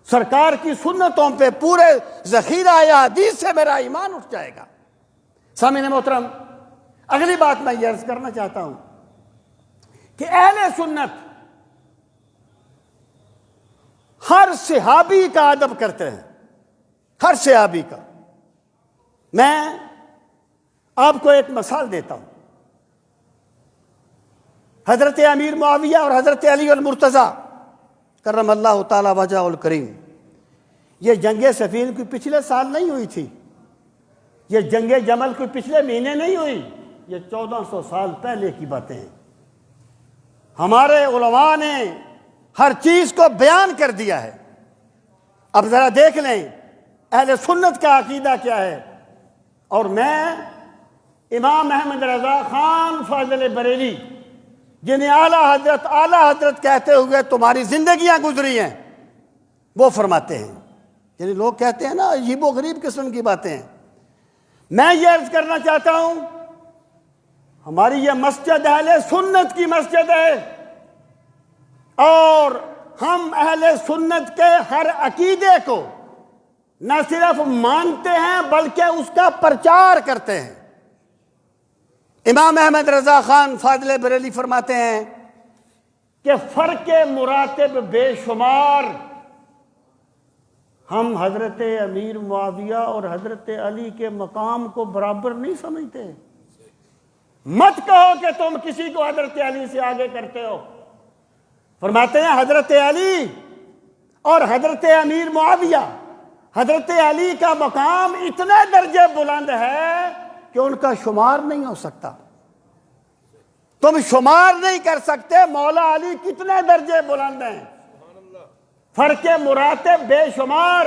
سرکار کی سنتوں پہ پورے ذخیرہ حدیث سے میرا ایمان اٹھ جائے گا۔ سامعین محترم، اگلی بات میں یہ عرض کرنا چاہتا ہوں کہ اہل سنت ہر صحابی کا ادب کرتے ہیں، ہر صحابی کا۔ میں آپ کو ایک مثال دیتا ہوں۔ حضرت امیر معاویہ اور حضرت علی المرتضیٰ کرم اللہ تعالی وجہ الکریم، یہ جنگ صفین کوئی پچھلے سال نہیں ہوئی تھی، یہ جنگ جمل کوئی پچھلے مہینے نہیں ہوئی، یہ 1400 سال پہلے کی باتیں ہیں۔ ہمارے علماء نے ہر چیز کو بیان کر دیا ہے۔ اب ذرا دیکھ لیں اہل سنت کا عقیدہ کیا ہے۔ اور میں امام احمد رضا خان فاضل بریلی، جنہیں اعلیٰ حضرت کہتے ہوئے تمہاری زندگیاں گزری ہیں، وہ فرماتے ہیں، یعنی لوگ کہتے ہیں نا عجیب و غریب قسم کی باتیں ہیں۔ میں یہ عرض کرنا چاہتا ہوں، ہماری یہ مسجد اہل سنت کی مسجد ہے، اور ہم اہل سنت کے ہر عقیدے کو نہ صرف مانتے ہیں بلکہ اس کا پرچار کرتے ہیں۔ امام احمد رضا خان فاضل بریلی فرماتے ہیں کہ فرق مراتب بے شمار ہم حضرت امیر معاویہ اور حضرت علی کے مقام کو برابر نہیں سمجھتے۔ مت کہو کہ تم کسی کو حضرت علی سے آگے کرتے ہو۔ فرماتے ہیں حضرت علی اور حضرت امیر معاویہ، حضرت علی کا مقام اتنے درجے بلند ہے کہ ان کا شمار نہیں ہو سکتا۔ تم شمار نہیں کر سکتے مولا علی کتنے درجے بلند ہیں، فرق مراتب بے شمار۔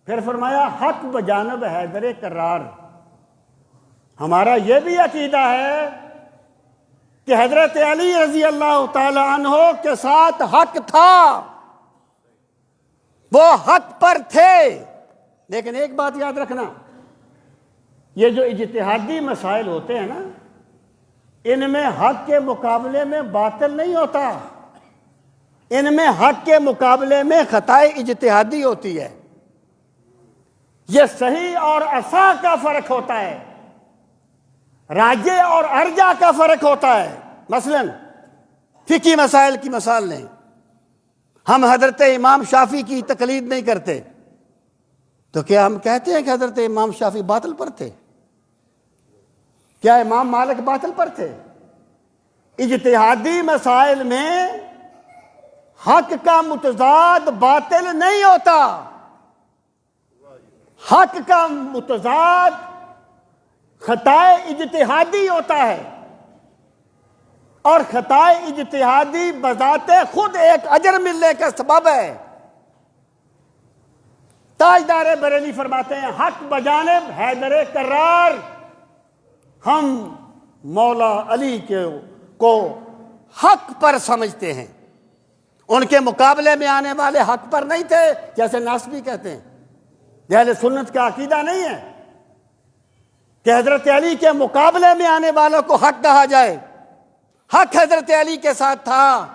پھر فرمایا حق بجانب حیدر کرار۔ ہمارا یہ بھی عقیدہ ہے کہ حضرت علی رضی اللہ تعالی عنہ کے ساتھ حق تھا، وہ حق پر تھے۔ لیکن ایک بات یاد رکھنا، یہ جو اجتہادی مسائل ہوتے ہیں نا، ان میں حق کے مقابلے میں باطل نہیں ہوتا، ان میں حق کے مقابلے میں خطائے اجتہادی ہوتی ہے۔ یہ صحیح اور اصح کا فرق ہوتا ہے، راجع اور ارجح کا فرق ہوتا ہے۔ مثلا فقہی مسائل کی مثال لیں، ہم حضرت امام شافعی کی تقلید نہیں کرتے، تو کیا ہم کہتے ہیں کہ حضرت امام شافعی باطل پر تھے؟ کیا امام مالک باطل پر تھے؟ اجتہادی مسائل میں حق کا متضاد باطل نہیں ہوتا، حق کا متضاد خطائے اجتہادی ہوتا ہے، اور خطائے اجتہادی بذات خود ایک اجر ملنے کا سبب ہے۔ تاجدار بریلی فرماتے ہیں حق بجانب حیدر کرار، ہم مولا علی کو حق پر سمجھتے ہیں، ان کے مقابلے میں آنے والے حق پر نہیں تھے، جیسے ناسبی کہتے ہیں. یہ اہل سنت کا عقیدہ نہیں ہے کہ حضرت علی کے مقابلے میں آنے والوں کو حق کہا جائے. حق حضرت علی کے ساتھ تھا،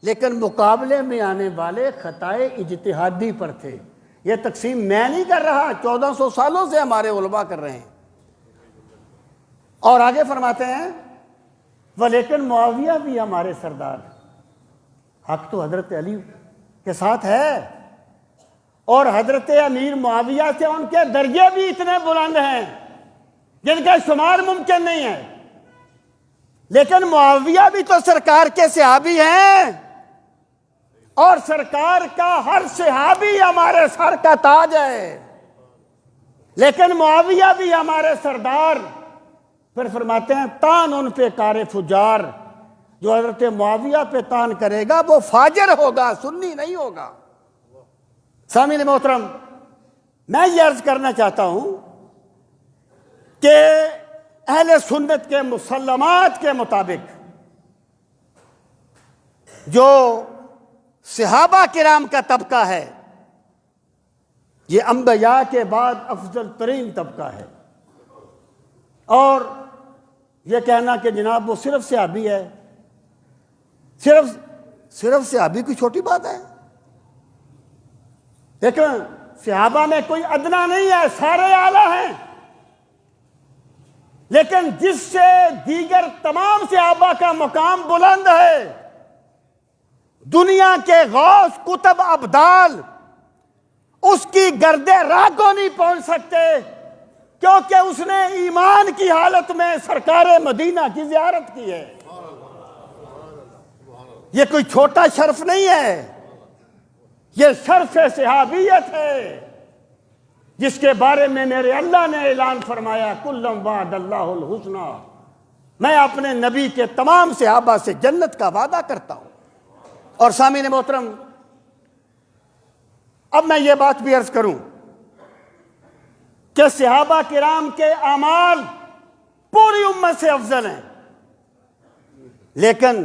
لیکن مقابلے میں آنے والے خطائے اجتہادی پر تھے. یہ تقسیم میں نہیں کر رہا، 1400 سالوں سے ہمارے علماء کر رہے ہیں. اور آگے فرماتے ہیں ولیکن معاویہ بھی ہمارے سردار. حق تو حضرت علی کے ساتھ ہے، اور حضرت امیر معاویہ سے ان کے درجے بھی اتنے بلند ہیں جن کا شمار ممکن نہیں ہے. لیکن معاویہ بھی تو سرکار کے صحابی ہیں، اور سرکار کا ہر صحابی ہمارے سر کا تاج ہے، لیکن معاویہ بھی ہمارے سردار. پھر فرماتے ہیں تان ان پہ کار فجار، جو حضرت معاویہ پہ تان کرے گا وہ فاجر ہوگا، سنی نہیں ہوگا. سامعین محترم، میں یہ عرض کرنا چاہتا ہوں کہ اہل سنت کے مسلمات کے مطابق جو صحابہ کرام کا طبقہ ہے، یہ انبیاء کے بعد افضل ترین طبقہ ہے. اور یہ کہنا کہ جناب وہ صرف صحابی ہے، صرف صحابی کوئی چھوٹی بات ہے. لیکن صحابہ میں کوئی ادنا نہیں ہے، سارے اعلیٰ ہیں. لیکن جس سے دیگر تمام صحابہ کا مقام بلند ہے، دنیا کے غوث کتب ابدال اس کی گرد راہ کو نہیں پہنچ سکتے، کیونکہ اس نے ایمان کی حالت میں سرکار مدینہ کی زیارت کی ہے. یہ کوئی چھوٹا شرف نہیں ہے، یہ شرف صحابیت ہے، جس کے بارے میں میرے اللہ نے اعلان فرمایا کلم وعد اللہ الحسنی، میں اپنے نبی کے تمام صحابہ سے جنت کا وعدہ کرتا ہوں. اور سامعین محترم، اب میں یہ بات بھی عرض کروں کہ صحابہ کرام کے اعمال پوری امت سے افضل ہیں، لیکن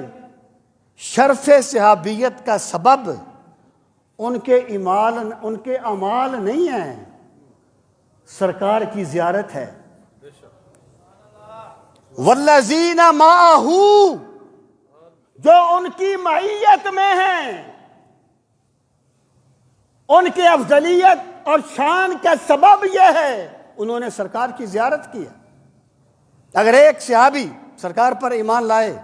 شرف صحابیت کا سبب ان کے اعمال نہیں ہیں، سرکار کی زیارت ہے. والذین معہ، جو ان کی معیت میں ہیں، ان کی افضلیت اور شان کا سبب یہ ہے انہوں نے سرکار کی زیارت کی ہے. اگر ایک صحابی سرکار پر ایمان لائے،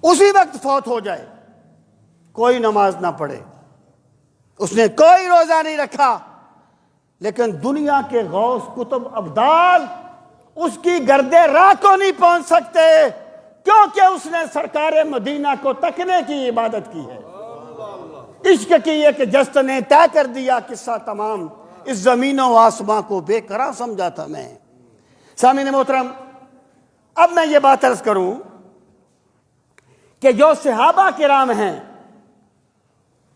اسی وقت فوت ہو جائے، کوئی نماز نہ پڑھے، اس نے کوئی روزہ نہیں رکھا، لیکن دنیا کے غوث کتب ابدال اس کی گرد راہ کو نہیں پہنچ سکتے، کیونکہ اس نے سرکار مدینہ کو تکنے کی عبادت کی ہے. عشق کی ایک جست نے طے کر دیا قصہ تمام، اس زمین و آسمان کو بے قرار سمجھا تھا میں. سامعین محترم، اب میں یہ بات عرض کروں کہ جو صحابہ کرام ہیں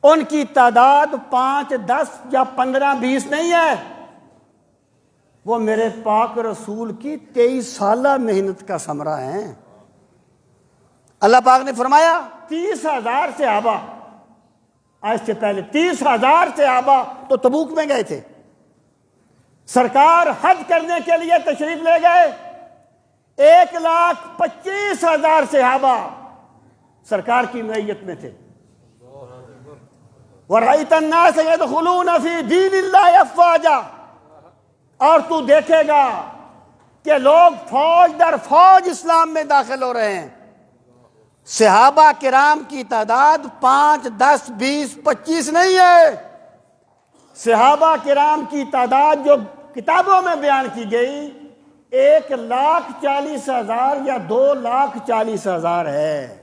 ان کی تعداد 5، 10 یا 15، 20 نہیں ہے، وہ میرے پاک رسول کی 23 سالہ محنت کا ثمرہ ہیں. اللہ پاک نے فرمایا 30,000 صحابہ، آج سے پہلے 30,000 صحابہ تو تبوک میں گئے تھے. سرکار حج کرنے کے لیے تشریف لے گئے، 1,25,000 صحابہ سرکار کی معیت میں تھے. وَرَأَيْتَ النَّاسَ يَدْخُلُونَ فِي دِينِ اللَّهِ أَفْوَاجًا، اور تو دیکھے گا کہ لوگ فوج در فوج اسلام میں داخل ہو رہے ہیں. صحابہ کرام کی تعداد 5، 10، 20، 25 نہیں ہے. صحابہ کرام کی تعداد جو کتابوں میں بیان کی گئی 1,40,000 یا 2,40,000 ہے.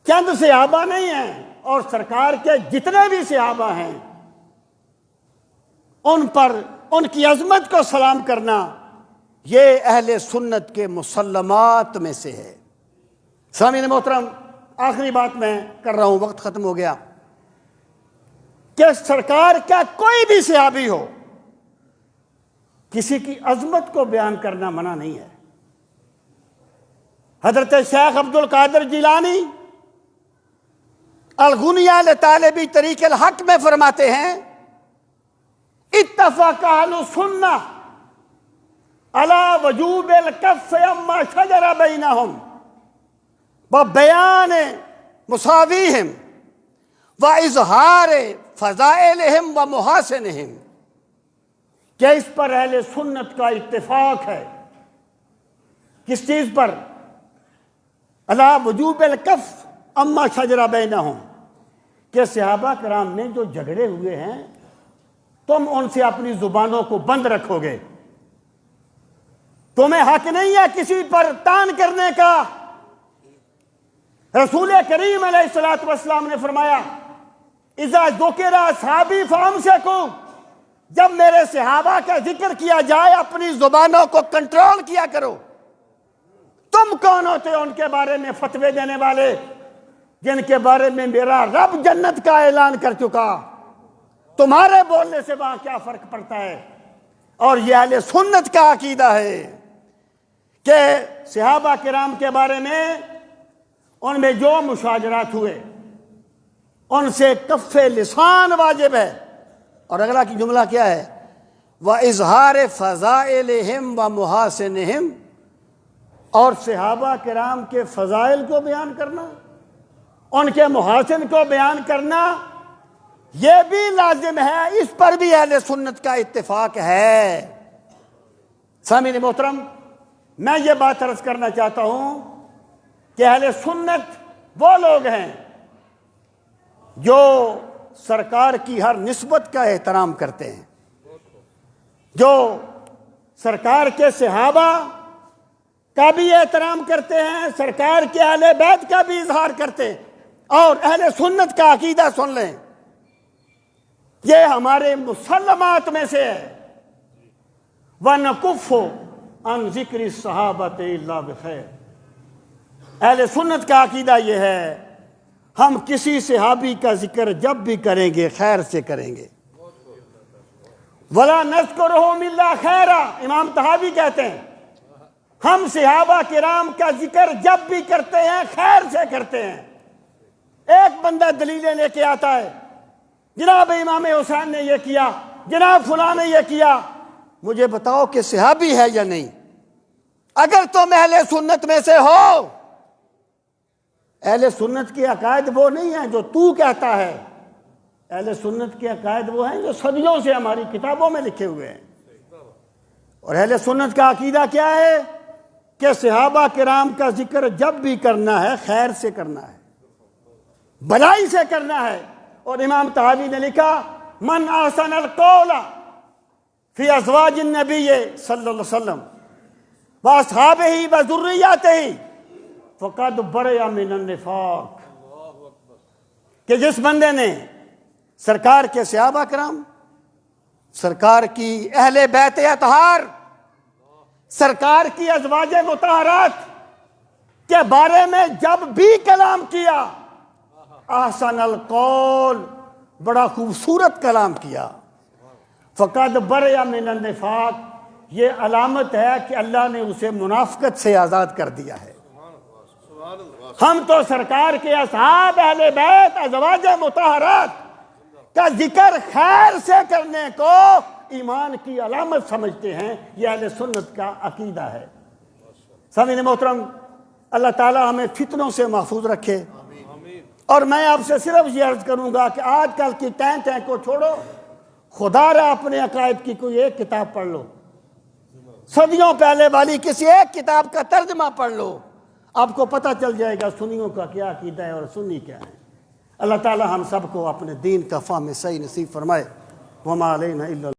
چند صحابہ نہیں ہیں، اور سرکار کے جتنے بھی صحابہ ہیں ان پر ان کی عظمت کو سلام کرنا یہ اہل سنت کے مسلمات میں سے ہے. سامعین محترم، آخری بات میں کر رہا ہوں، وقت ختم ہو گیا، کہ سرکار کا کوئی بھی صحابی ہو، کسی کی عظمت کو بیان کرنا منع نہیں ہے. حضرت شیخ عبد القادر جیلانی الغنیہ لطالبی طریق الحق میں فرماتے ہیں اتفق اہل السنہ علی وجوب الکف عما شجر بینہم وبیان مساویہم واظہار فضائلہم ومحاسنہم، کہ اس پر اہل سنت کا اتفاق ہے۔ کس چیز پر؟ علی وجوب الکف عما شجر بینہم، کہ صحابہ کرام میں جو جھگڑے ہوئے ہیں تم ان سے اپنی زبانوں کو بند رکھو گے، تمہیں حق نہیں ہے کسی پر تان کرنے کا۔ رسول کریم علیہ السلام نے فرمایا اذا ذکر اصحابی فامسکوا، جب میرے صحابہ کا ذکر کیا جائے اپنی زبانوں کو کنٹرول کیا کرو۔ تم کون ہوتے ان کے بارے میں فتوے دینے والے جن کے بارے میں میرا رب جنت کا اعلان کر چکا؟ تمہارے بولنے سے وہاں کیا فرق پڑتا ہے؟ اور یہ اہل سنت کا عقیدہ ہے کہ صحابہ کرام کے بارے میں ان میں جو مشاجرات ہوئے ان سے کف لسان واجب ہے۔ اور اگلا کی جملہ کیا ہے؟ وَإِظْهَارِ فَضَائِلِهِمْ وَمُحَاسِنِهِمْ، اور صحابہ کرام کے فضائل کو بیان کرنا، ان کے محاسن کو بیان کرنا، یہ بھی لازم ہے۔ اس پر بھی اہل سنت کا اتفاق ہے۔ سامعین محترم، میں یہ بات عرض کرنا چاہتا ہوں کہ اہل سنت وہ لوگ ہیں جو سرکار کی ہر نسبت کا احترام کرتے ہیں، جو سرکار کے صحابہ کا بھی احترام کرتے ہیں، سرکار کے اہل بیت کا بھی اظہار کرتے ہیں۔ اور اہل سنت کا عقیدہ سن لیں، یہ ہمارے مسلمات میں سے ہے۔ وَنَكُفُّ عَنْ ذِكْرِ الصَّحَابَةِ إِلَّا بِخَيْرٍ، اہل سنت کا عقیدہ یہ ہے ہم کسی صحابی کا ذکر جب بھی کریں گے خیر سے کریں گے۔ وَلَا نَذْكُرُهُمْ إِلَّا خَيْرًا، امام طحاوی کہتے ہیں ہم صحابہ کرام کا ذکر جب بھی کرتے ہیں خیر سے کرتے ہیں۔ ایک بندہ دلیلیں لے کے آتا ہے، جناب امام حسین نے یہ کیا، جناب فلاں نے یہ کیا، مجھے بتاؤ کہ صحابی ہے یا نہیں؟ اگر تم اہل سنت میں سے ہو، اہل سنت کے عقائد وہ نہیں ہیں جو تو کہتا ہے، اہل سنت کے عقائد وہ ہیں جو صدیوں سے ہماری کتابوں میں لکھے ہوئے ہیں۔ اور اہل سنت کا عقیدہ کیا ہے کہ صحابہ کرام کا ذکر جب بھی کرنا ہے خیر سے کرنا ہے، بھلائی سے کرنا ہے۔ اور امام طحاوی نے لکھا من احسن القول فی ازواج النبی صلی اللہ علیہ وسلم واصحابہ وذریاتہ فقد برئ من النفاق، کہ جس بندے نے سرکار کے صحابہ کرام، سرکار کی اہل بیت اطہار، سرکار کی ازواج مطہرات کے بارے میں جب بھی کلام کیا، احسن القول، بڑا خوبصورت کلام کیا، فقد برئ من النفاق، یہ علامت ہے کہ اللہ نے اسے منافقت سے آزاد کر دیا ہے۔ ہم تو سرکار کے اصحاب، اہل بیت، ازواج مطہرات کا ذکر خیر سے کرنے کو ایمان کی علامت سمجھتے ہیں۔ یہ اہل سنت کا عقیدہ ہے۔ سامعین محترم، اللہ تعالی ہمیں فتنوں سے محفوظ رکھے۔ اور میں آپ سے صرف یہ عرض کروں گا کہ آج کل کی ٹین ٹین کو چھوڑو، خدا را اپنے عقائد کی کوئی ایک کتاب پڑھ لو، صدیوں پہلے والی کسی ایک کتاب کا ترجمہ پڑھ لو، آپ کو پتہ چل جائے گا سنیوں کا کیا عقیدہ ہے اور سنی کیا ہے۔ اللہ تعالی ہم سب کو اپنے دین کا فہم صحیح نصیب فرمائے۔ وما علینا الا